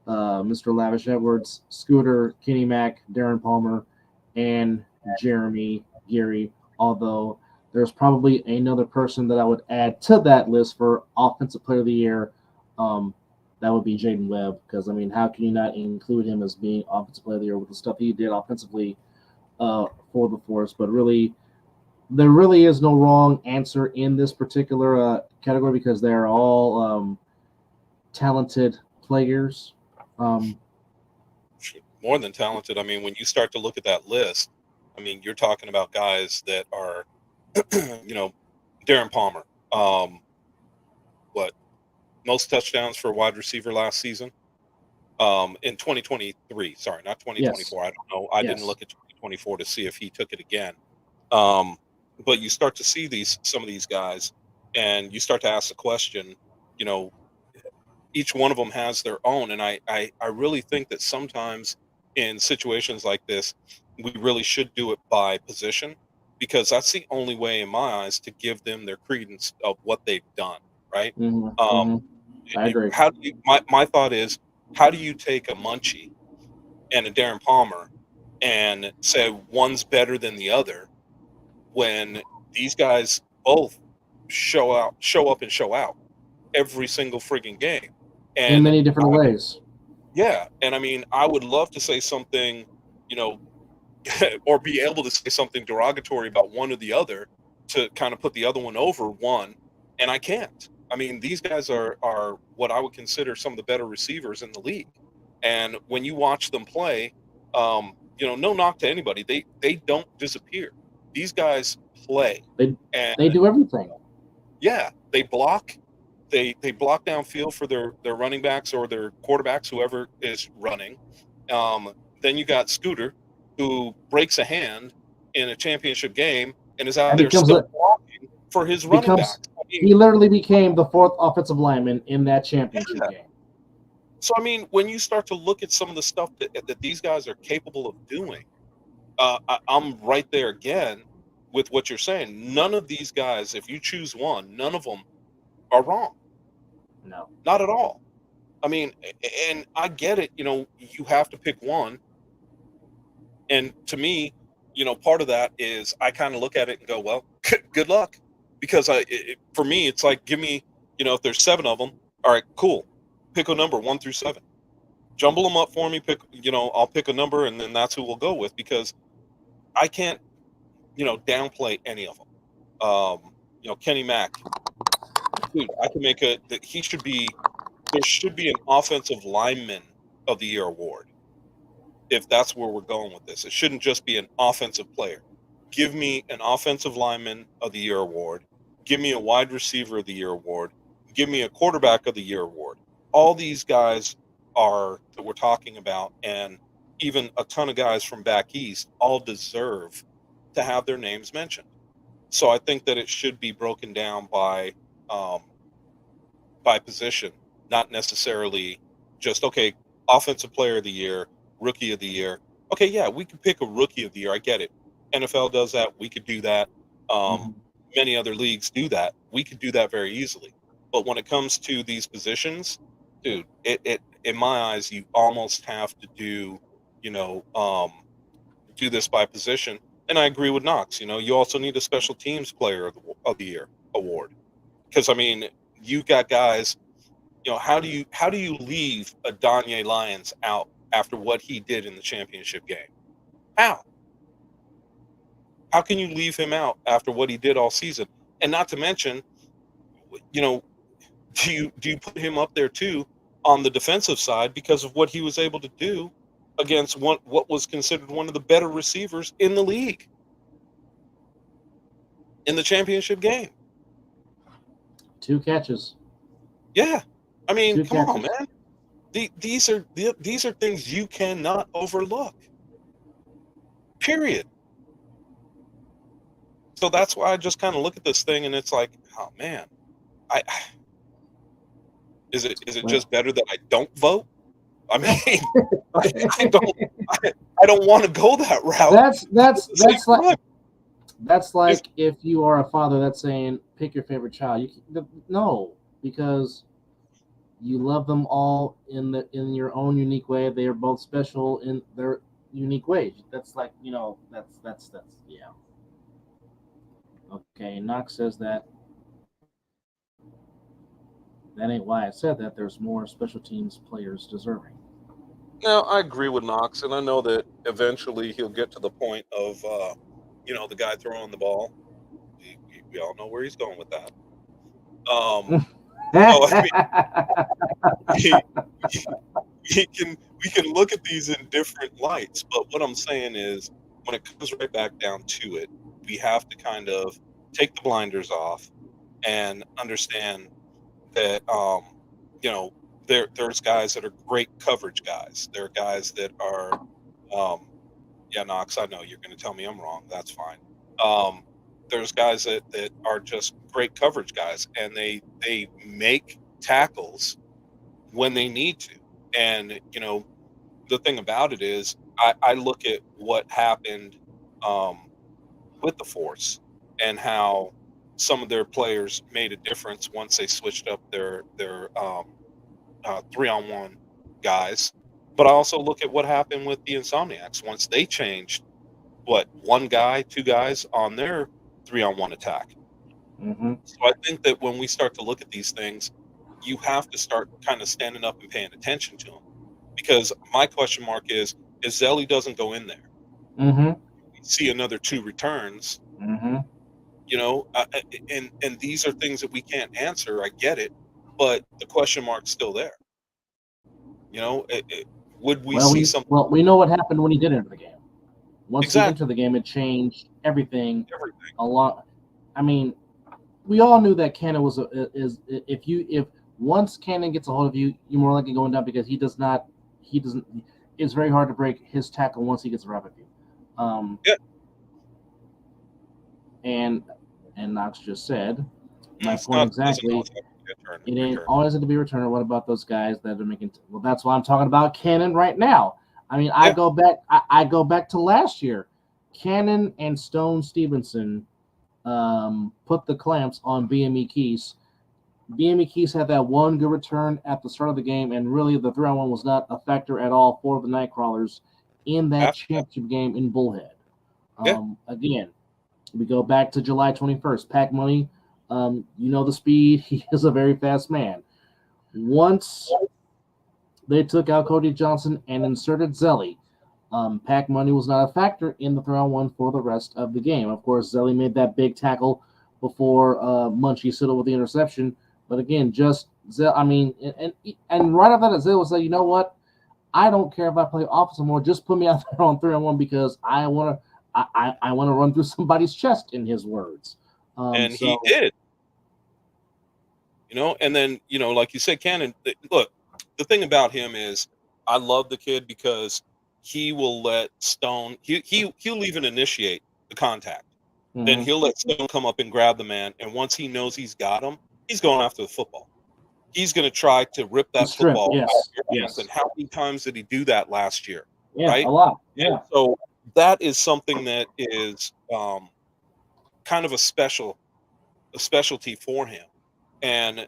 Mr. Lavish Edwards, Scooter, Kenny Mack, Darren Palmer, and Jeremy Geary. Although there's probably another person that I would add to that list for Offensive Player of the Year. That would be Jaden Webb, because I mean, how can you not include him as being Offensive Player of the Year with the stuff he did offensively for the Force? But really, there really is no wrong answer in this particular category because they're all talented players. More than talented. I mean, when you start to look at that list, I mean, you're talking about guys that are, Darren Palmer. What? Most touchdowns for a wide receiver last season? In 2023. Sorry, not 2024. Yes. I don't know. I didn't look at 2024 to see if he took it again. But you start to see some of these guys, and you start to ask the question, each one of them has their own. And I really think that sometimes in situations like this, we really should do it by position, because that's the only way in my eyes to give them their credence of what they've done. Right. I agree. My thought is, how do you take a Munchie and a Darren Palmer and say one's better than the other when these guys both show up and show out every single frigging game, and in many different ways? Yeah, and I mean, I would love to say something, or be able to say something derogatory about one or the other to kind of put the other one over one, and I can't. I mean, these guys are what I would consider some of the better receivers in the league, and when you watch them play, no knock to anybody, they don't disappear. These guys play. They do everything. Yeah, they block. They block downfield for their running backs or their quarterbacks, whoever is running. Then you got Scooter, who breaks a hand in a championship game and is out there still blocking for his running back. He literally became the fourth offensive lineman in that championship game. So, I mean, when you start to look at some of the stuff that these guys are capable of doing, I'm right there again with what you're saying. None of these guys, if you choose one, none of them are wrong. No, not at all. I mean, and I get it. You have to pick one. And to me, part of that is I kind of look at it and go, well, good luck. Because for me, it's like, give me, if there's 7 of them, all right, cool. Pick a number 1 through 7. Jumble them up for me. I'll pick a number, and then that's who we'll go with, because I can't, downplay any of them. Kenny Mack. Dude, I can make there should be an offensive lineman of the year award. If that's where we're going with this, it shouldn't just be an offensive player. Give me an offensive lineman of the year award. Give me a wide receiver of the year award. Give me a quarterback of the year award. All these guys that we're talking about, and even a ton of guys from back east, all deserve to have their names mentioned. So I think that it should be broken down by position, not necessarily just, okay, offensive player of the year, rookie of the year. Okay, yeah, we could pick a rookie of the year. I get it. NFL does that. We could do that. Many other leagues do that. We could do that very easily. But when it comes to these positions, dude, it in my eyes, you almost have to do, do this by position. And I agree with Knox. You also need a special teams player of the year award, because I mean, you got guys. How do you leave a Danye Lyons out after what he did in the championship game? How can you leave him out after what he did all season? And not to mention, do you put him up there too on the defensive side because of what he was able to do against what was considered one of the better receivers in the league in the championship game? 2 catches. Yeah, I mean, come on, man. These are things you cannot overlook. Period. So that's why I just kind of look at this thing and it's like, oh man, I is it Well, just better that I don't vote? I mean, I don't I don't want to go that route. But at the same that's like time, that's it's, like if you are a father that's saying pick your favorite child. No, because you love them all in your own unique way. They are both special in their unique ways. That's like that's yeah. Okay, Knox says that ain't why I said that. There's more special teams players deserving. now I agree with Knox, and I know that eventually he'll get to the point of the guy throwing the ball. We all know where he's going with that. So I mean, we, we can look at these in different lights, but what I'm saying is, when it comes right back down to it, we have to kind of take the blinders off and understand that you know there's guys that are great coverage guys. There are guys that are yeah, Knox, I know you're going to tell me I'm wrong. That's fine. Um, there's guys that are just great coverage guys, and they make tackles when they need to. And the thing about it is, I look at what happened um, with the Force and how some of their players made a difference once they switched up their 3-on-1 guys. But I also look at what happened with the Insomniacs once they changed one guy, two guys on their 3-on-1 attack. Mm-hmm. So I think that when we start to look at these things, you have to start kind of standing up and paying attention to them. Because my question mark is Zelly doesn't go in there. Mm-hmm. We see another 2 returns, Mm-hmm. and these are things that we can't answer. I get it, but the question mark's still there. Would we see something We know what happened when he did enter the game. Once he exactly entered the game, it changed everything everything? a lot. I mean, we all knew that Cannon if once Cannon gets a hold of you, you're more likely going down because he doesn't. It's very hard to break his tackle once he gets a rub at you. Um, Yeah, and Knox just said my it's point not doesn't exactly. always have to be a It ain't return. always going to be a returner. What about those guys that are making? Well, that's why I'm talking about Cannon right now. I mean, Yeah, I go back to last year. Cannon and Stone Stevenson put the clamps on BME Keys. BME Keys had that one good return at the start of the game, and really the 3-on-1 was not a factor at all for the Nightcrawlers in that after that, championship game in Bullhead. yeah, Again, we go back to July 21st. Pack Money, the speed. He is a very fast man. Once they took out Cody Johnson and inserted Zelly, Pack Money was not a factor in the 3-on-1 for the rest of the game. Of course, Zelly made that big tackle before Munchie settled with the interception. But again, just I mean, and right after that, Zelly was like, you know what? I don't care if I play offense more. Just put me out there on 3-on-1 because I want to. I want to run through somebody's chest, in his words. and he So did. And then like you said, Cannon. Look, the thing about him is, I love the kid because he will let Stone. He'll even initiate the contact. Then mhm. he'll let Stone come up and grab the man, and once he knows he's got him, he's going after the football. He's going to try to rip The that strip, football out of yes, your hands. And yes, how many times did he do that last year? yeah, a Right. lot, And yeah. so that is something that is kind of a specialty for him. And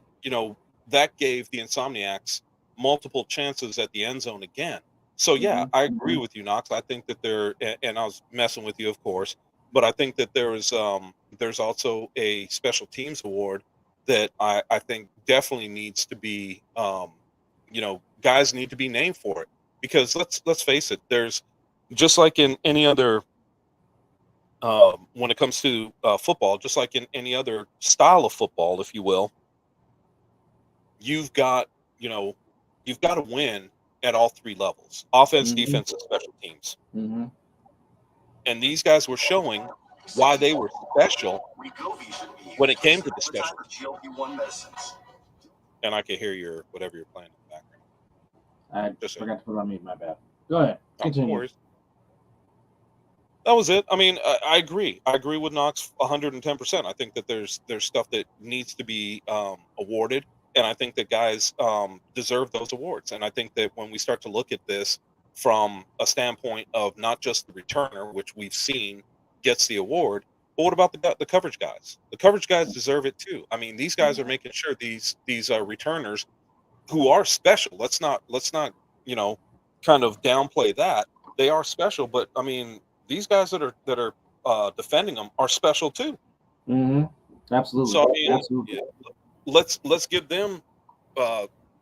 that gave the Insomniacs multiple chances at the end zone again. So yeah, Mm-hmm. I agree with you, Knox. I think that and I was messing with you, of course, but I think that there's also a special teams award that I think definitely needs to be guys need to be named for it, because let's face it, there's just like in any other when it comes to football, just like in any other style of football, if you will, you've got you know you've got to win at all 3 levels: offense, Mm-hmm. defense, and special teams. Mm-hmm. And these guys were showing why they were special when it came to the special teams. And I could hear your whatever you're playing in the background. I Just so you forgot to put it on mute. My bad. Go ahead. know. No Continue. worries. That was it. I mean, I agree. I agree with Knox 110%. I think that there's stuff that needs to be awarded, and I think that guys deserve those awards. And I think that when we start to look at this from a standpoint of not just the returner, which we've seen gets the award, but what about the coverage guys? The coverage guys deserve it too. I mean, these guys are making sure these returners who are special. Let's not kind of downplay that. They are special, but I mean, these guys that are defending them are special too. Mm-hmm. Absolutely. So I mean, Absolutely. let's give them,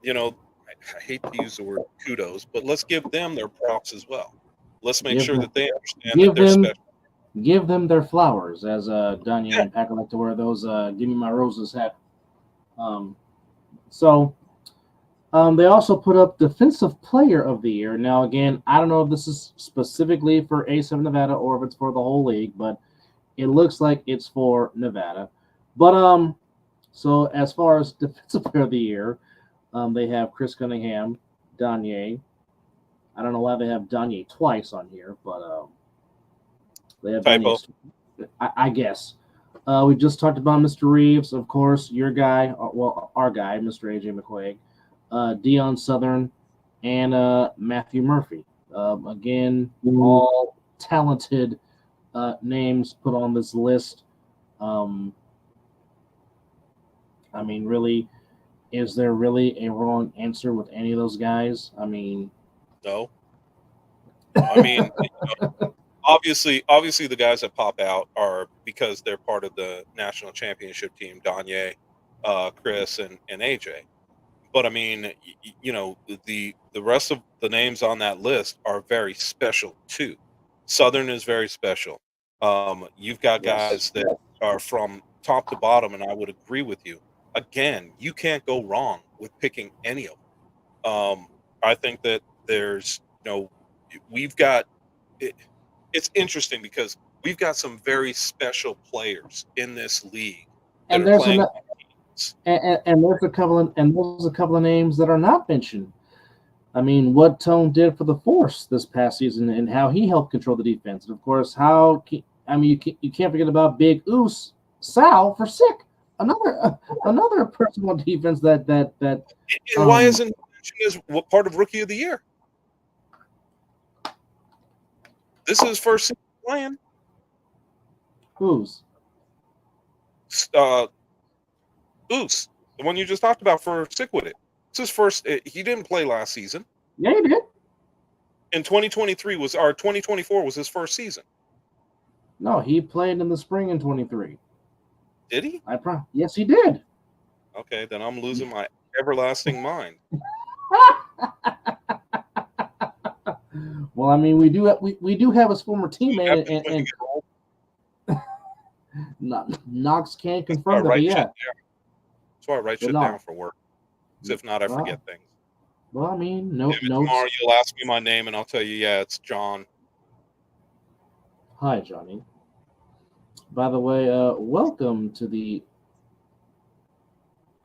you know, I hate to use the word kudos, but let's give them their props as well. Let's make Give sure them, that they understand that give they're them, special. give them their flowers, as Danya Yeah, and Packer like to wear those. Give me my roses hat. Um, so they also put up Defensive Player of the Year. Now, again, I don't know if this is specifically for A7 Nevada or if it's for the whole league, but it looks like it's for Nevada. But so as far as Defensive Player of the Year, they have Chris Cunningham, Danye. I don't know why they have Danye twice on here, but they have typo. Danye. I guess. We just talked about Mr. Reeves, of course, your guy, well, our guy, Mr. AJ McQuaig, Deion Southern, and Matthew Murphy. Again, all talented names put on this list. I mean, really, is there really a wrong answer with any of those guys? I mean, No, I mean, obviously the guys that pop out are because they're part of the national championship team. Danye, Chris, and AJ. But I mean, the rest of the names on that list are very special too. Southern is very special. You've got yes. guys that are from top to bottom, and I would agree with you. Again, you can't go wrong with picking any of them. I think that there's, we've got it, it's interesting because we've got some very special players in this league that And are there's playing. an, and there's a couple of names that are not mentioned. I mean, what Tone did for the Force this past season and how he helped control the defense, and of course, you can't forget about Big Oos Sal for sick, another person on defense that And why isn't he mentioned as part of Rookie of the Year? This is his first season playing. who's Uh, Oos, the one you just talked about for Sick With It. It's his first. He didn't play last season. yeah, he did. And 2024 was his first season. No, he played in the spring in 23. Did he? Yes, he did. Okay, then I'm losing my everlasting mind. Well, I mean, we do have his former teammate, and Knox can't confirm that, but yeah. That's why I write shit down for work. Because if not, I forget things. Well, I mean, Tomorrow you'll ask me my name, and I'll tell you, yeah, it's John. Hi, Johnny. By the way, welcome to the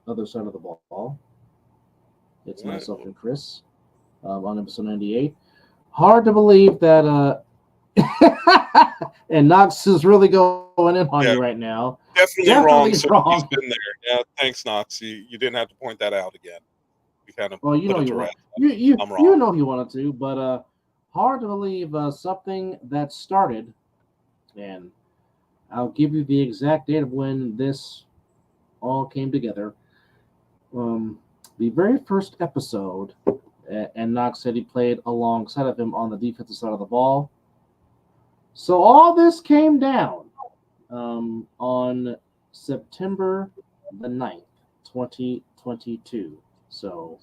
other side of the ball. It's myself and Chris on episode 98. Hard to believe that and Knox is really going in on you right now. Definitely wrong. So he's been there. Yeah, thanks, Knox. You didn't have to point that out again. You kind of well, you know you wrong. You know you wanted to, but hard to believe something that started, and I'll give you the exact date of when this all came together. The very first episode, and Knox said he played alongside of him on the defensive side of the ball. So all this came down on September the 9th, 2022. So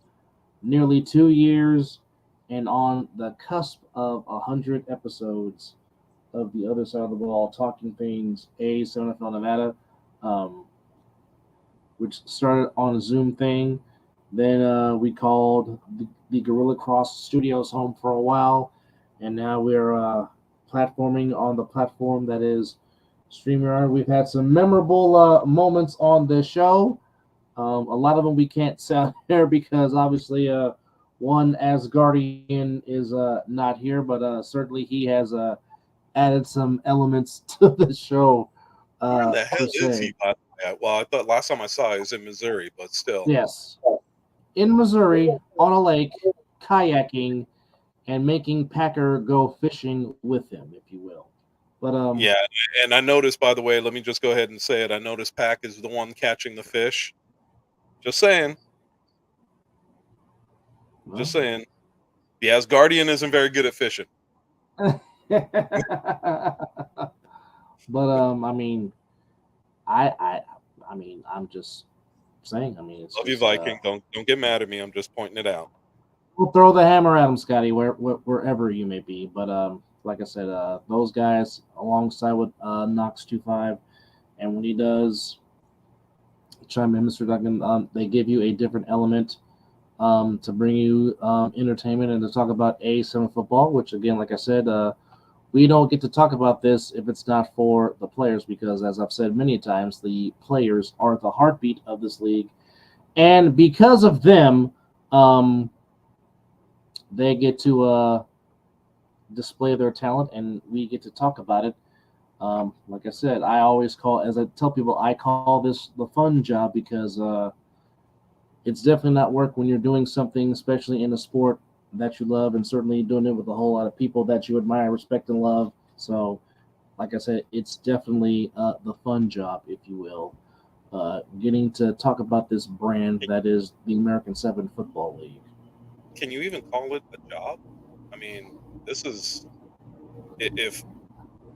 nearly 2 years and on the cusp of 100 episodes of the other side of the ball, talking things A7 NFL Nevada, which started on a Zoom thing. Then we called the Gorilla Cross Studios home for a while, and now we're platforming on the platform that is StreamYard. We've had some memorable moments on this show. A lot of them we can't say here because obviously one Asgardian is not here, but certainly he has added some elements to the show. Where in the hell Per is he? se, By the way? Well, I thought last time I saw he was in Missouri, but still. yes, in Missouri on a lake, kayaking and making Packer go fishing with him, if you will. But Yeah, and I noticed, by the way, let me just go ahead and say it. I noticed Pack is the one catching the fish. Just saying. Just well, saying. The Asgardian isn't very good at fishing. but I mean, I I I mean, I'm just saying. I mean, it's Love you, just Viking. Don't get mad at me. I'm just pointing it out. we'll throw the hammer at him, Scotty, wherever you may be. But like I said, those guys alongside with Knox 25, and when he does chime in, Mr. Duncan, they give you a different element to bring you entertainment and to talk about A7 football, which again, like I said, we don't get to talk about this if it's not for the players, because as I've said many times, the players are the heartbeat of this league, and because of them, they get to display their talent, and we get to talk about it. Like I said, I always call, as I tell people, I call this the fun job because it's definitely not work when you're doing something, especially in a sport that you love, and certainly doing it with a whole lot of people that you admire, respect, and love. So, like I said, it's definitely the fun job, if you will, getting to talk about this brand that is the American 7 Football League. Can you even call it a job? I mean, this is if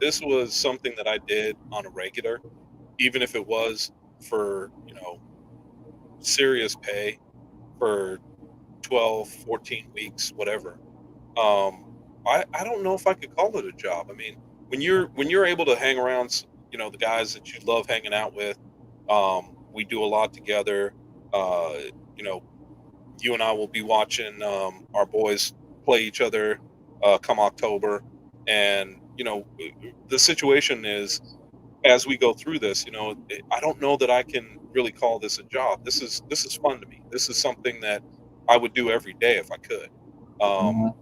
this was something that I did on a regular, even if it was for, serious pay for 12, 14 weeks, whatever. Um, I don't know if I could call it a job. I mean, when you're able to hang around, the guys that you love hanging out with, we do a lot together. Uh, you know, you and I will be watching our boys play each other come October, and the situation is as we go through this, I don't know that I can really call this a job. This is fun to me. This is something that I would do every day if I could. Um,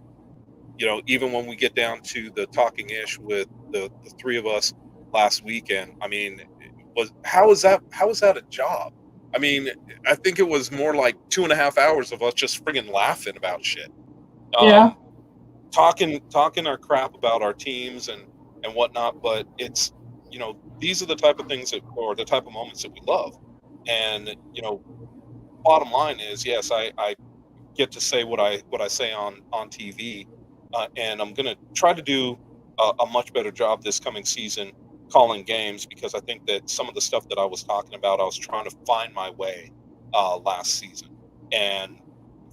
Mhm. Even when we get down to the talking ish with the three of us last weekend, I mean, was how is that a job? I mean, I think it was more like 2.5 hours of us just friggin' laughing about shit. Yeah, Um, talking our crap about our teams and whatnot, but it's these are the type of things that or the type of moments that we love. And bottom line is yes, I get to say what I say on TV, and I'm gonna try to do a much better job this coming season calling games, because I think that some of the stuff that I was talking about, I was trying to find my way last season, and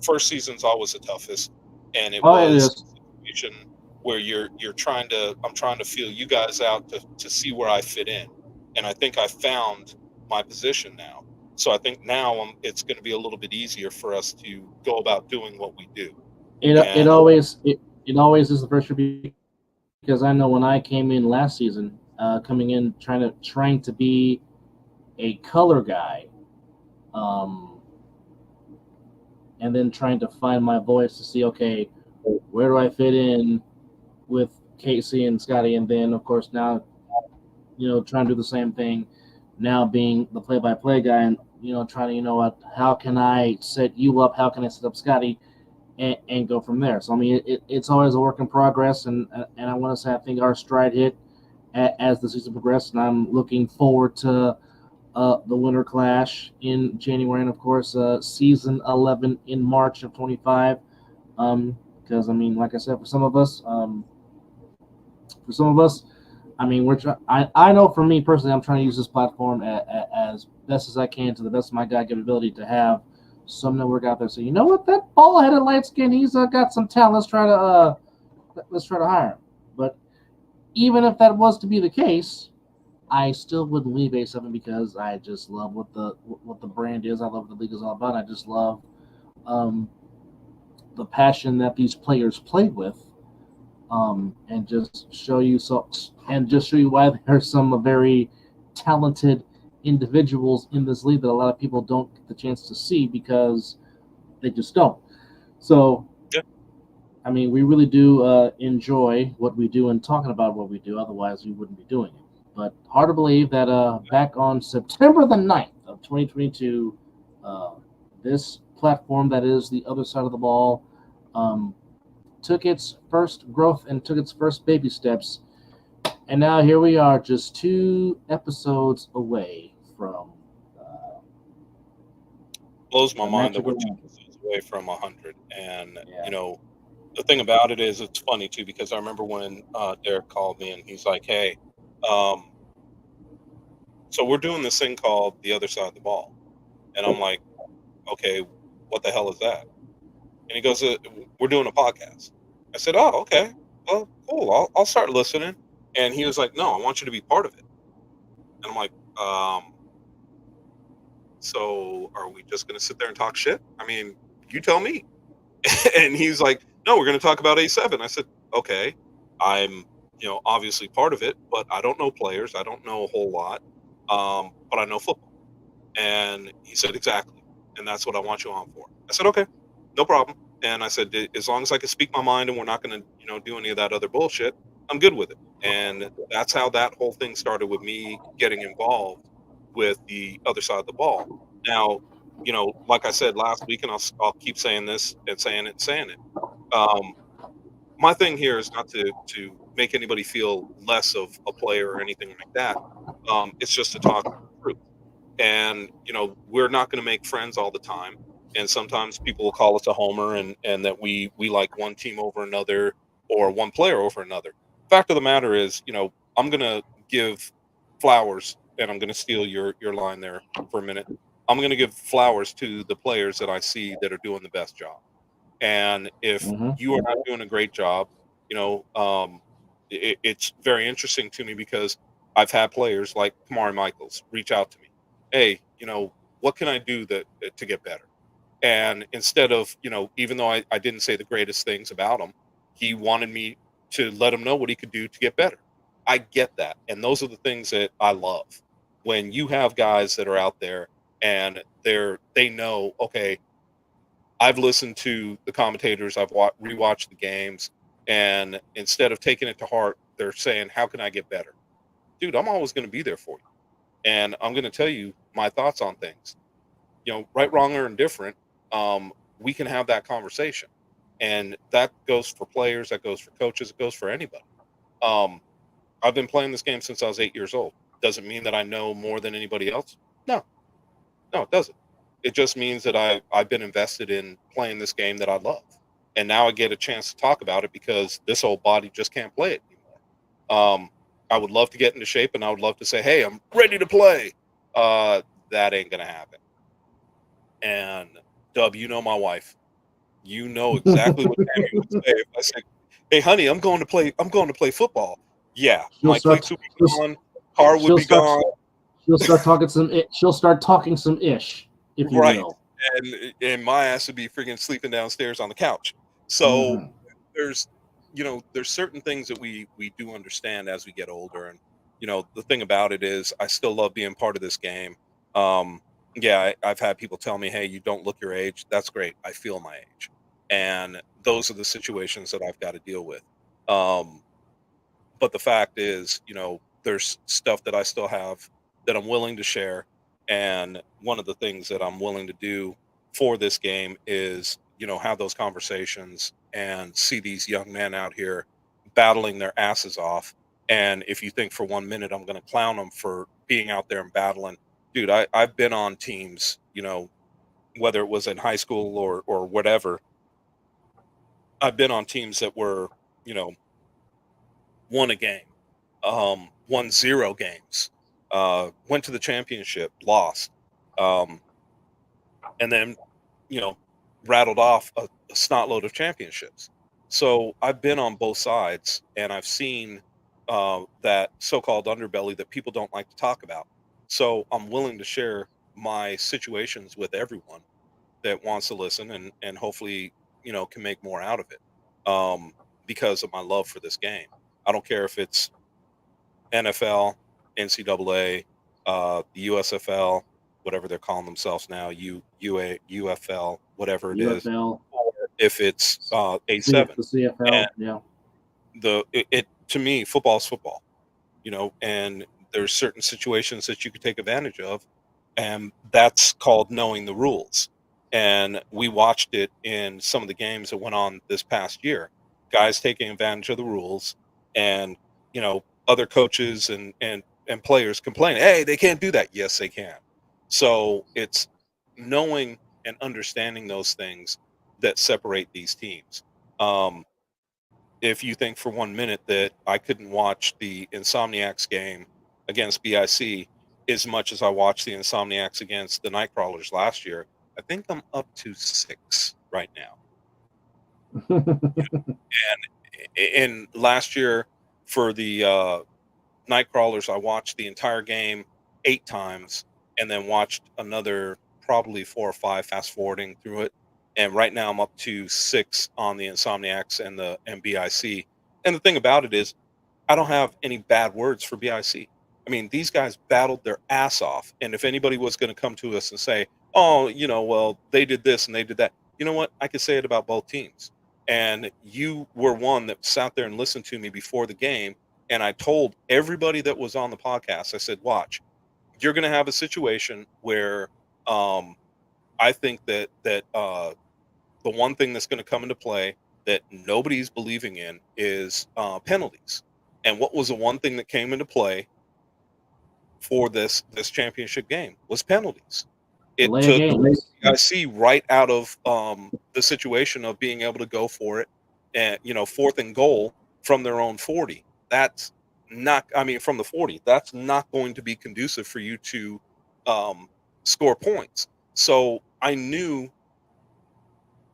first season's always the toughest, and it oh, it was is. a situation where you're trying to I'm trying to feel you guys out to see where I fit in, and I think I found my position now. So I think now it's going to be a little bit easier for us to go about doing what we do. It And always it always is the first review, because I know when I came in last season, coming in trying to be a color guy, um, and then trying to find my voice to see, okay, where do I fit in with Casey and Scotty, and then of course now trying to do the same thing, now being the play-by-play guy, and trying to what, how can I set you up, how can I set up Scotty, and go from there. So I mean, it's always a work in progress, and I want to say I think our stride hit as the season progressed, and I'm looking forward to the Winter Clash in January, and of course season 11 in March of 25. Because I mean, like I said, for some of us, I mean, I know for me personally, I'm trying to use this platform as best as I can, to the best of my God-given ability, to have some network out there. So you know what, that ball-headed light skin, he's got some talent. Let's try to hire him. But even if that was to be the case, I still wouldn't leave A7, because I just love what the brand is. I love what the league is all about. I just love um, the passion that these players play with, and just show you why there's some very talented individuals in this league that a lot of people don't get the chance to see, because they just don't. So, yeah, I mean, we really do enjoy what we do and talking about what we do. Otherwise, we wouldn't be doing it. But hard to believe that back on September the 9th of 2022, uh, this platform that is the other side of the ball um, took its first growth and took its first baby steps. And now here we are, just 2 episodes away from Blows my the mind that we're magical 2 100. episodes away from 100. And, Yeah. the thing about it is it's funny too, because I remember when Derek called me and he's like, hey, um, so we're doing this thing called The Other Side of the Ball. And I'm like, okay, what the hell is that? And he goes, we're doing a podcast. I said, oh, okay. Well, cool. I'll start listening. And he was like, no, I want you to be part of it. And I'm like, so are we just going to sit there and talk shit? I mean, you tell me. And he's like, no, we're going to talk about A7. I said, okay, I'm, obviously part of it, but I don't know players. I don't know a whole lot, but I know football. And he said, exactly. And that's what I want you on for. I said, okay, no problem. And I said, as long as I can speak my mind and we're not going to, do any of that other bullshit, I'm good with it. And that's how that whole thing started with me getting involved with the other side of the ball. Now, like I said last week, and I'll keep saying this and saying it and saying it. Um, my thing here is not to make anybody feel less of a player or anything like that. It's just to talk truth. And we're not going to make friends all the time. And sometimes people will call us a homer and that we like one team over another or one player over another. Fact of the matter is, I'm going to give flowers, and I'm going to steal your line there for a minute. I'm going to give flowers to the players that I see that are doing the best job. And if you are not doing a great job, it's very interesting to me because I've had players like Kamari Michaels reach out to me. Hey, what can I do to get better? And instead of, even though I didn't say the greatest things about him, he wanted me to let him know what he could do to get better. I get that. And those are the things that I love. When you have guys that are out there and they know, okay, I've listened to the commentators, I've rewatched the games, and instead of taking it to heart, they're saying, how can I get better? Dude, I'm always going to be there for you. And I'm going to tell you my thoughts on things. Right, wrong, or indifferent, we can have that conversation. And that goes for players, that goes for coaches, it goes for anybody. I've been playing this game since I was 8 years old. Does it mean that I know more than anybody else? No, it doesn't. It just means that I've been invested in playing this game that I love. And now I get a chance to talk about it because this old body just can't play it anymore. I would love to get into shape and I would love to say, hey, I'm ready to play. That ain't going to happen. And Dub, my wife. You know exactly what Tammy would say if I say, "Hey, honey, I'm going to play football." Yeah, She'll my start. cleats would be gone, car would She'll be start. gone. She'll start talking some. She'll start talking some ish, if you Right, will. and my ass would be freaking sleeping downstairs on the couch. So Mm-hmm. there's there's certain things that we do understand as we get older, and the thing about it is I still love being part of this game. Yeah, I've had people tell me, hey, you don't look your age. That's great. I feel my age, and those are the situations that I've got to deal with. um but the fact is, there's stuff that I still have that I'm willing to share. And one of the things that I'm willing to do for this game is, have those conversations and see these young men out here battling their asses off. And if you think for 1 minute I'm going to clown them for being out there and battling, dude, I've been on teams, whether it was in high school or whatever. I've been on teams that were, you know, won a game, won 0 games, went to the championship, lost, um, and then you know rattled off a snot load of championships. So I've been on both sides, and I've seen that so-called underbelly that people don't like to talk about. So I'm willing to share my situations with everyone that wants to listen, and hopefully can make more out of it, because of my love for this game. I don't care if it's NFL, NCAA, the USFL, whatever they're calling themselves now, UFL, whatever it is, UFL. if it's The A7. CFL, And yeah. it to me, football's football, and there's certain situations that you could take advantage of, and that's called knowing the rules. And we watched it in some of the games that went on this past year, guys taking advantage of the rules, and other coaches and players complaining, hey, they can't do that. Yes, they can. So it's knowing and understanding those things that separate these teams. um, if you think for 1 minute that I couldn't watch the Insomniacs game against BIC as much as I watched the Insomniacs against the Nightcrawlers last year, I think I'm up to 6 right now. And last year for the Nightcrawlers, I watched the entire game 8 times and then watched another probably 4 or 5 fast forwarding through it. And right now I'm up to 6 on the Insomniacs and the MBIC. And the thing about it is, I don't have any bad words for BIC. I mean, these guys battled their ass off. And if anybody was going to come to us and say, oh, well, they did this and they did that, you know what? I could say it about both teams. And you were one that sat there and listened to me before the game. And I told everybody that was on the podcast, I said, watch, you're going to have a situation where I think that the one thing that's going to come into play that nobody's believing in is penalties. And what was the one thing that came into play for this championship game was penalties. It Delay of took games. IC right out of the situation of being able to go for it, and 4th and goal from their own 40. That's not. I mean, from the 40. That's not going to be conducive for you to score points. So I knew,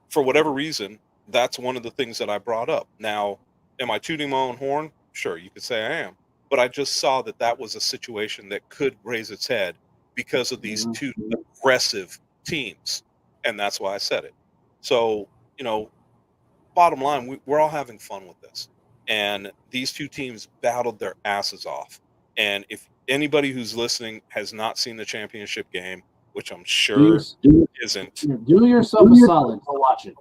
for whatever reason, that's one of the things that I brought up. Now, am I tooting my own horn? Sure, you could say I am. But I just saw that that was a situation that could raise its head because of these two aggressive teams. And that's why I said it. So, bottom line, we're all having fun with this. And these two teams battled their asses off. And if anybody who's listening has not seen the championship game, which I'm sure isn't, Do yourself a solid. Go watch it.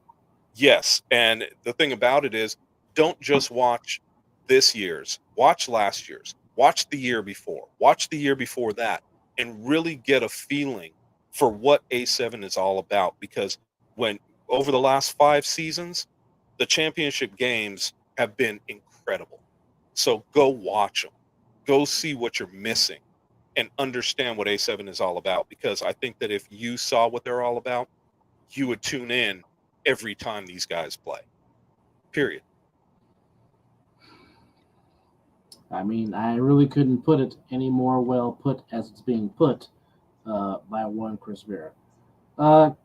yes. And the thing about it is, don't just watch this year's, watch last year's, watch the year before, watch the year before that, and really get a feeling for what A7 is all about. Because when over the last 5 seasons, the championship games have been incredible. So go watch them, go see what you're missing, and understand what A7 is all about. Because I think that if you saw what they're all about, you would tune in every time these guys play. Period. I mean, I really couldn't put it any more well put as it's being put by one Chris Vera.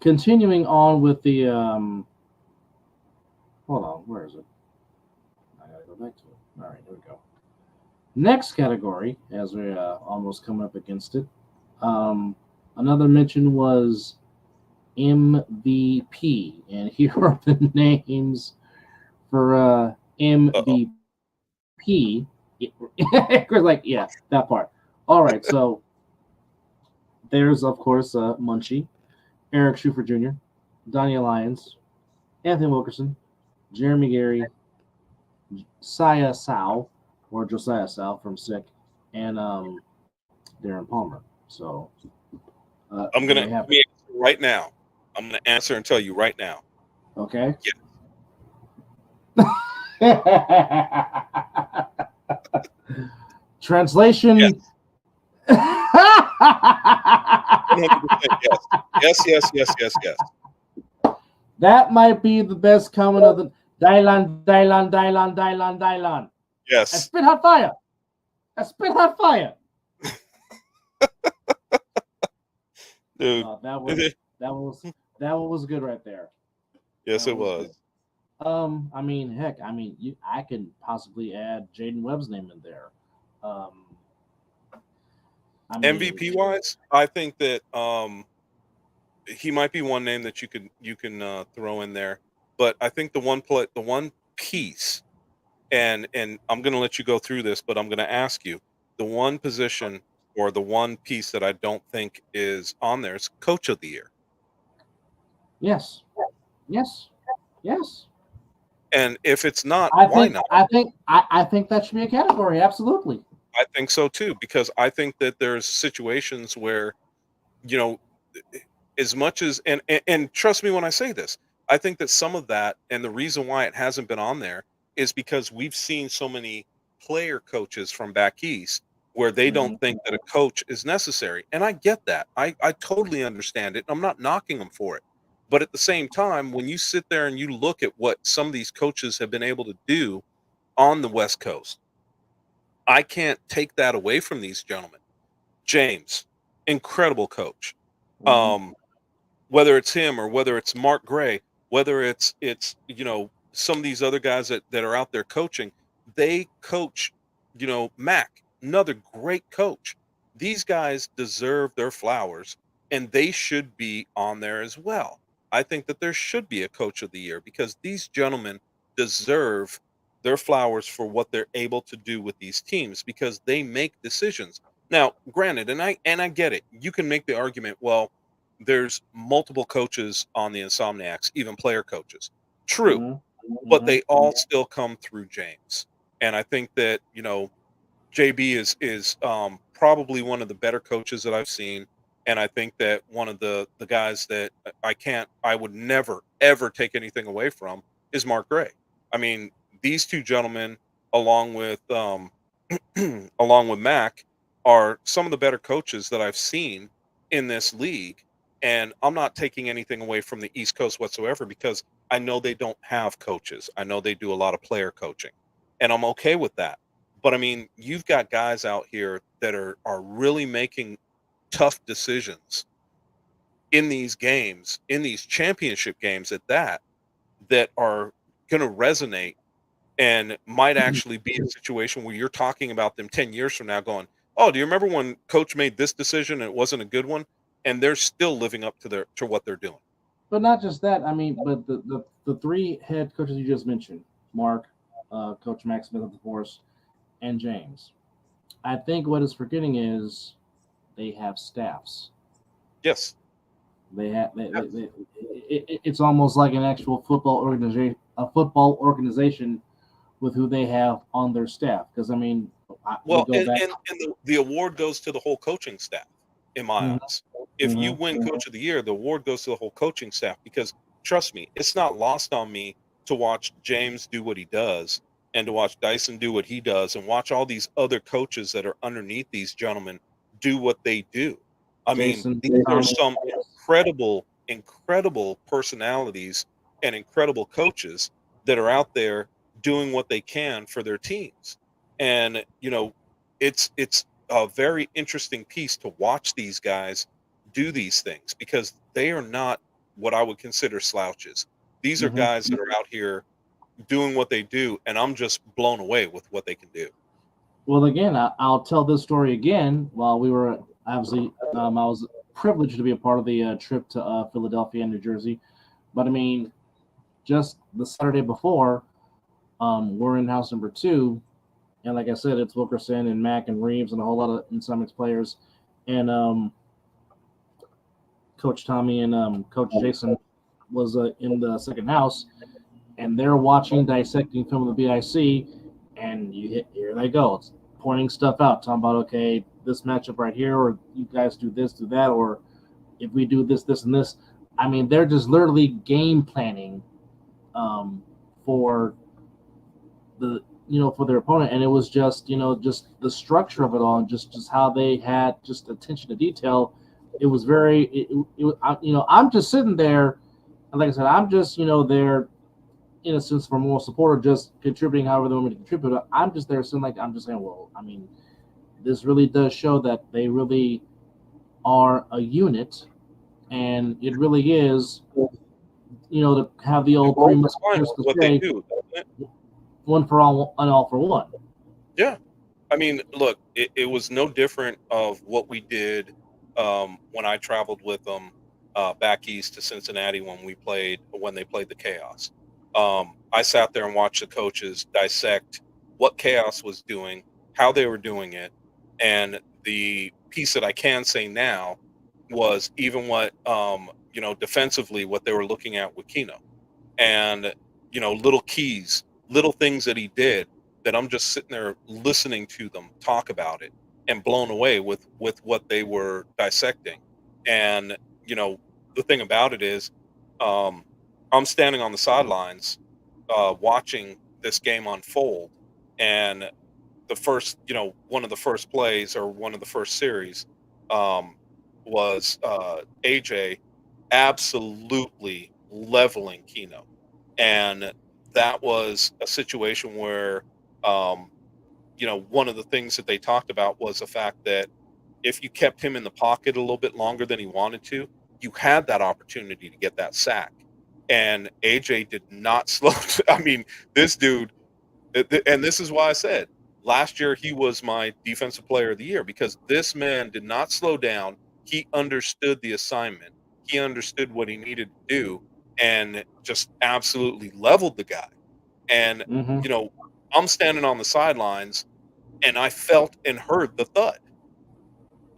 Continuing on with the hold on, where is it? I gotta go back to it. All right, here we go. Next category, as we're almost coming up against it. Another mention was MVP, and here are the names for MVP. Like, yeah, that part. All right, so there's of course Munchie, Eric Schufer Jr., Donnie Lyons, Anthony Wilkerson, Jeremy Gary, Saya Sao, or Josiah Sao from Sick, and Darren Palmer. So I'm gonna let me answer right now. I'm gonna answer and tell you right now. Okay. Yeah. Translation. Yes. 100% yes. That might be the best comment of the Dylan. Yes. I spit hot fire. Dude. That was good right there. Yes, it was. Good. I mean, heck, I can possibly add Jaden Webb's name in there. MVP wise, I think that he might be one name that you can throw in there. But I think the one piece, and I'm going to let you go through this, but I'm going to ask you, the one position or the one piece that I don't think is on there is Coach of the Year. Yes. Yes. And if it's not, I why think not? I think that should be a category. Absolutely. I think so too, because I think that there's situations where, you know, as much as and trust me when I say this, I think that some of that and the reason why it hasn't been on there is because we've seen so many player coaches from back east where they don't Mhm. think that a coach is necessary. And I get that. I totally understand it. I'm not knocking them for it. But at the same time, when you sit there and you look at what some of these coaches have been able to do on the West Coast, I can't take that away from these gentlemen. James, incredible coach. Mhm. Um, whether it's him or whether it's Mark Gray, whether it's some of these other guys that are out there coaching, they coach, Mac, another great coach. These guys deserve their flowers and they should be on there as well. I think that there should be a coach of the year because these gentlemen deserve their flowers for what they're able to do with these teams because they make decisions. Now, granted, and I get it. You can make the argument, well, there's multiple coaches on the Insomniacs, even player coaches. True, Mhm. but Mhm. they all still come through James. And I think that, JB is probably one of the better coaches that I've seen. And I think that one of the guys that I would never ever take anything away from is Mark Gray. I mean, these two gentlemen, along with along with Mac, are some of the better coaches that I've seen in this league. And I'm not taking anything away from the East Coast whatsoever because I know they don't have coaches. I know they do a lot of player coaching, and I'm okay with that. But I mean, you've got guys out here that are really making tough decisions in these games, in these championship games at that, that are going to resonate and might actually be a situation where you're talking about them 10 years from now going, "Oh, do you remember when coach made this decision and it wasn't a good one?" And they're still living up to what they're doing. But not just that. I mean, but the three head coaches you just mentioned, Mark, Coach Max Smith of the Force, and James. I think what is forgetting is they have staffs. Yes. They have. Yes. It's almost like an actual football organization with who they have on their staff. Because I mean, we Well, go and back. and the award goes to the whole coaching staff, in my Mhm. eyes. If you Mhm. win coach of the year, the award goes to the whole coaching staff because trust me, it's not lost on me to watch James do what he does and to watch Dyson do what he does and watch all these other coaches that are underneath these gentlemen do what they do. I mean, Jason, these are Tommy. some incredible personalities and incredible coaches that are out there doing what they can for their teams. And it's a very interesting piece to watch these guys do these things because they are not what I would consider slouches. These are Mhm. guys that are out here doing what they do, and I'm just blown away with what they can do. Well, again, I'll tell this story again. While we were obviously, I was privileged to be a part of the trip to Philadelphia and New Jersey. But I mean, just the Saturday before, we're in house number two, and like I said, it's Wilkerson and Mack and Reeves and a whole lot of Insomniacs players, and Coach Tommy and Coach Jason was in the second house, and they're watching dissecting film of the BIC, and here they go, it's pointing stuff out, talking about okay, this matchup right here, or you guys do this, do that, or if we do this, this, and this. I mean, they're just literally game planning for the for their opponent, and it was just just the structure of it all, and just how they had just attention to detail. It was very I'm just sitting there, and like I said, I'm just there in a sense for moral support or just contributing however they want me to contribute. I'm just there sitting like I'm just saying, well, I mean, this really does show that they really are a unit, and it really is to have the It old three blows my mind musketeers with what they cliche, do, doesn't it? one for all and all for one. Yeah. I mean, look, it was no different of what we did when I traveled with them back east to Cincinnati when they played the Chaos. I sat there and watched the coaches dissect what Chaos was doing, how they were doing it, and the piece that I can say now was even what defensively what they were looking at with Keno. and little keys, little things that he did that I'm just sitting there listening to them talk about it and blown away with what they were dissecting. And the thing about it is, um, I'm standing on the sidelines watching this game unfold, and the first, one of the first plays or one of the first series um, was AJ absolutely leveling Keno. And that was a situation where, um, one of the things that they talked about was the fact that if you kept him in the pocket a little bit longer than he wanted to, you had that opportunity to get that sack. And AJ did not slow. I mean, this dude, and this is why I said last year he was my defensive player of the year, because this man did not slow down. He understood the assignment. He understood what he needed to do and just absolutely leveled the guy. And, Mm-hmm. you know, I'm standing on the sidelines and I felt and heard the thud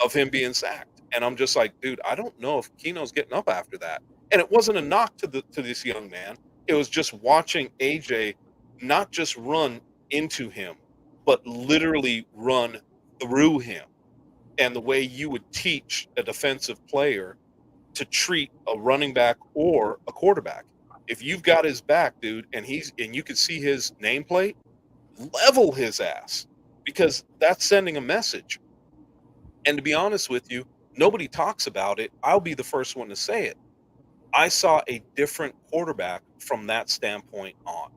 of him being sacked. And I'm just like, dude, I don't know if Keno's getting up after that. And it wasn't a knock to this young man. It was just watching AJ not just run into him, but literally run through him. And the way you would teach a defensive player to treat a running back or a quarterback. If you've got his back, dude, and you can see his nameplate, level his ass, because that's sending a message. And to be honest with you, nobody talks about it. I'll be the first one to say it. I saw a different quarterback from that standpoint on.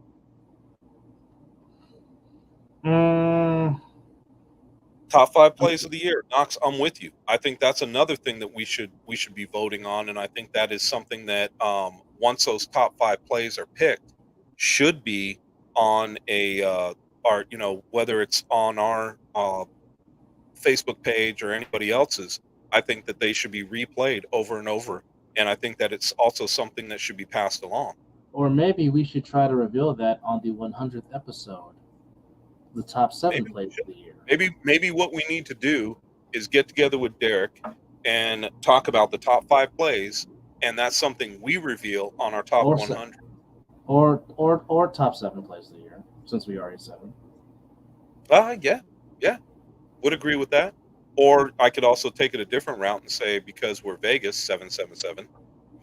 Mm, Top 5 plays of the year. Knox, I'm with you. I think that's another thing that we should be voting on, and I think that is something that once those top 5 plays are picked, should be on our, whether it's on our Facebook page or anybody else's. I think that they should be replayed over and over, and I think that it's also something that should be passed along. or maybe we should try to reveal that on the 100th episode, the top seven Maybe we plays should. of the year. Maybe what we need to do is get together with Derek and talk about the top 5 plays, and that's something we reveal on our top Or se- 100. or top seven plays of the year, since we already said it. Yeah, yeah, would agree with that. Or I could also take it a different route and say, because we're Vegas 777,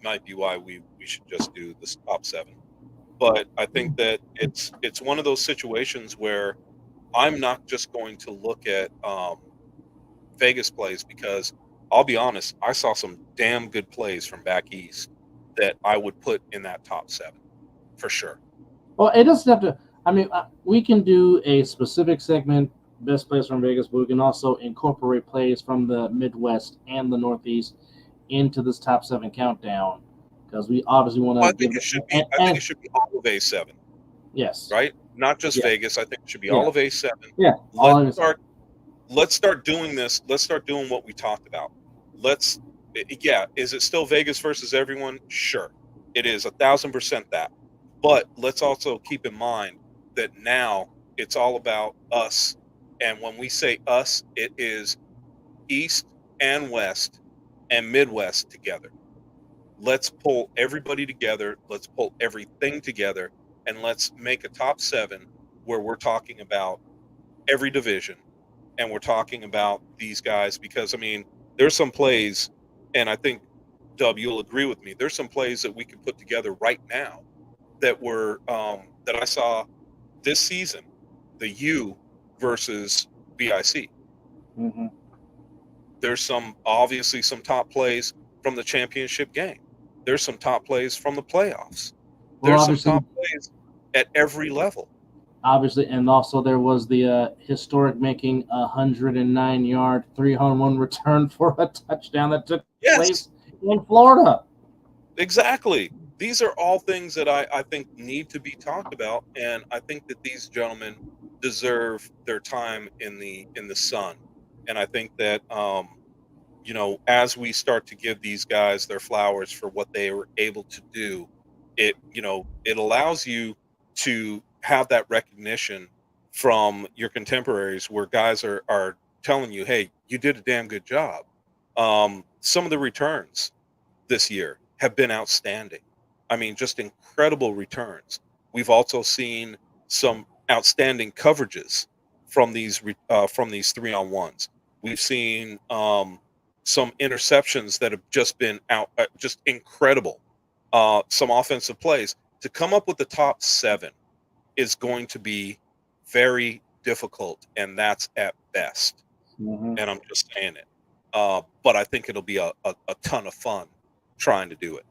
might be why we should just do this top 7. But I think that it's one of those situations where I'm not just going to look at Vegas plays, because I'll be honest, I saw some damn good plays from back east that I would put in that top 7 for sure. Well, it doesn't have to. I mean, we can do a specific segment, best plays from Vegas, but we can also incorporate plays from the Midwest and the Northeast into this top seven countdown, because we obviously want Well, to give. I think it should be all of A7, Yes, right? Not just yeah, Vegas. I think it should be all yeah, of A7. yeah, all Let's of it. start let's start doing this. Let's start doing what we talked about. Let's Yeah, is it still Vegas versus everyone? Sure. It is 1,000% that. But let's also keep in mind that now it's all about us. And when we say us, it is East and West and Midwest together. Let's pull everybody together. Let's pull everything together, and let's make a top 7 where we're talking about every division, and we're talking about these guys, because I mean, there's some plays, and I think Dub, you'll agree with me. There's some plays that we can put together right now that I saw this season, the U versus BIC. Mm-hmm. There's obviously some top plays from the championship game. There's some top plays from the playoffs. Well, There's some obviously, top plays at every level. and also there was the historic making 109-yard 3-on-1 return for a touchdown that took Yes, place in Florida. exactly. These are all things that I think need to be talked about, and I think that these gentlemen deserve their time in the sun. And I think that as we start to give these guys their flowers for what they were able to do, it allows you to have that recognition from your contemporaries, where guys are telling you, hey, you did a damn good job. Some of the returns this year have been outstanding. I mean, just incredible returns. We've also seen some outstanding coverages from these 3-on-1s. We've seen some interceptions that have just been just incredible. Some offensive plays to come up with the top 7 is going to be very difficult, and that's at best. Mhm. And I'm just saying it. But I think it'll be a ton of fun trying to do it.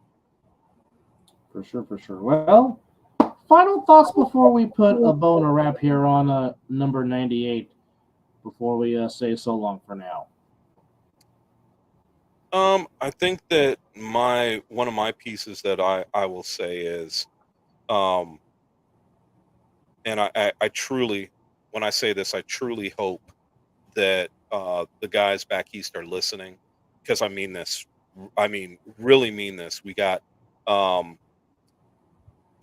For sure, for sure. Well, final thoughts before we put a bow and a wrap here on number 98. Before we say so long for now. I think that one of my pieces that I will say is, and I truly, when I say this, I truly hope that the guys back east are listening, because I mean this. I mean, really mean this. We got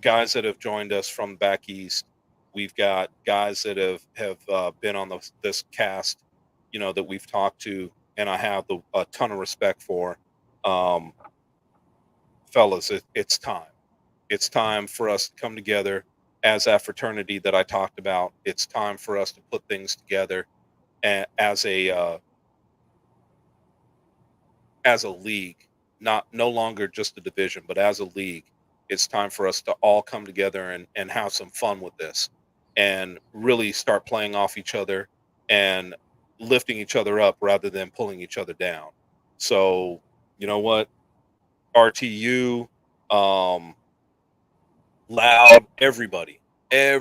guys that have joined us from back east. We've got guys that have been on this cast, that we've talked to, and I have a ton of respect for. Um, Fellas, it's time. It's time for us to come together as that fraternity that I talked about. It's time for us to put things together as a league, no longer just a division, but as a league. It's time for us to all come together and have some fun with this, and really start playing off each other and lifting each other up rather than pulling each other down. So, you know what? RTU, Loud, everybody. I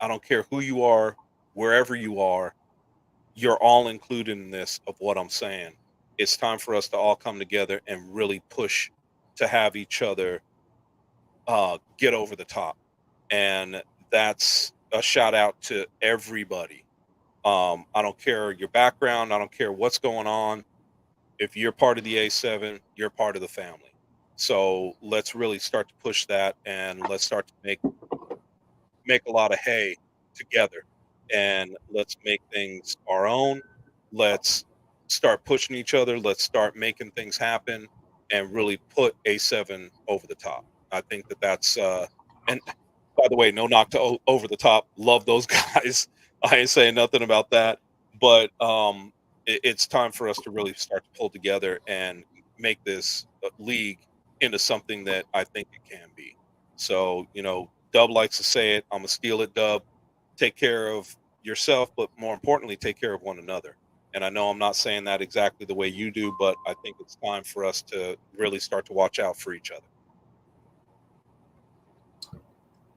don't care who you are, wherever you are, you're all included in this of what I'm saying. It's time for us to all come together and really push to have each other get over the top. And that's a shout out to everybody. I don't care your background, I don't care what's going on. If you're part of the A7, you're part of the family. So let's really start to push that, and let's start to make a lot of hay together, and let's make things our own. Let's start pushing each other. Let's start making things happen and really put A7 over the top. I think that's and by the way, no knock to over the top. Love those guys. I ain't saying nothing about that, but it's time for us to really start to pull together and make this league into something that I think it can be. So, Dub likes to say it. I'm gonna steal it, Dub. Take care of yourself, but more importantly, take care of one another. And I know I'm not saying that exactly the way you do, but I think it's time for us to really start to watch out for each other.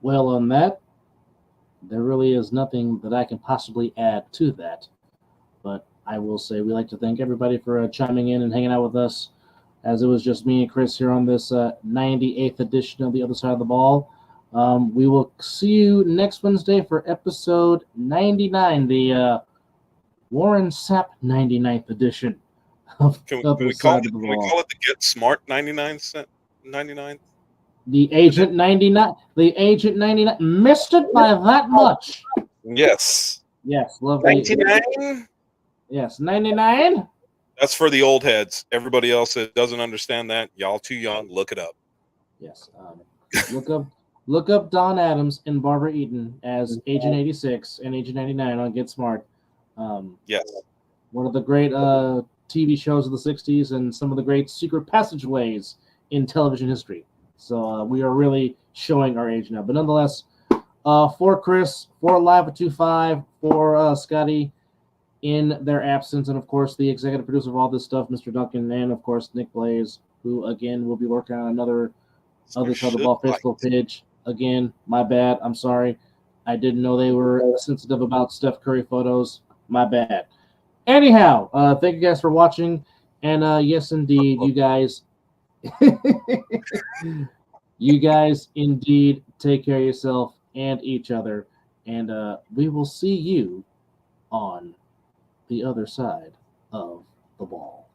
Well, on that, there really is nothing that I can possibly add to that. But I will say we like to thank everybody for chiming in and hanging out with us, as it was just me and Chris here on this 98th edition of The Other Side of the Ball. We will see you next Wednesday for episode 99, the Warren Sapp 99th edition of Can, The Other Side of the can we Ball. call it the Get Smart 99? The Agent 99. The Agent 99. Missed it by that much. Yes. Yes, love 99? Yes, 99. That's for the old heads. Everybody else that doesn't understand that, y'all too young, look it up. Yes. Look up Don Adams and Barbara Eaton as Agent 86 and Agent 99 on Get Smart. Yes. One of the great TV shows of the 60s and some of the great secret passageways in television history. So we are really showing our age now. But nonetheless, for Chris, for Live at 25, for Scotty in their absence, and of course the executive producer of all this stuff, Mr. Duncan, and of course Nick Blaze, who again will be working on another Other Side of the Ball Facebook page. Again, my bad. I'm sorry. I didn't know they were sensitive about Steph Curry photos. My bad. Anyhow, thank you guys for watching. And yes, indeed, you guys you guys indeed take care of yourself and each other. And we will see you on the other side of the ball.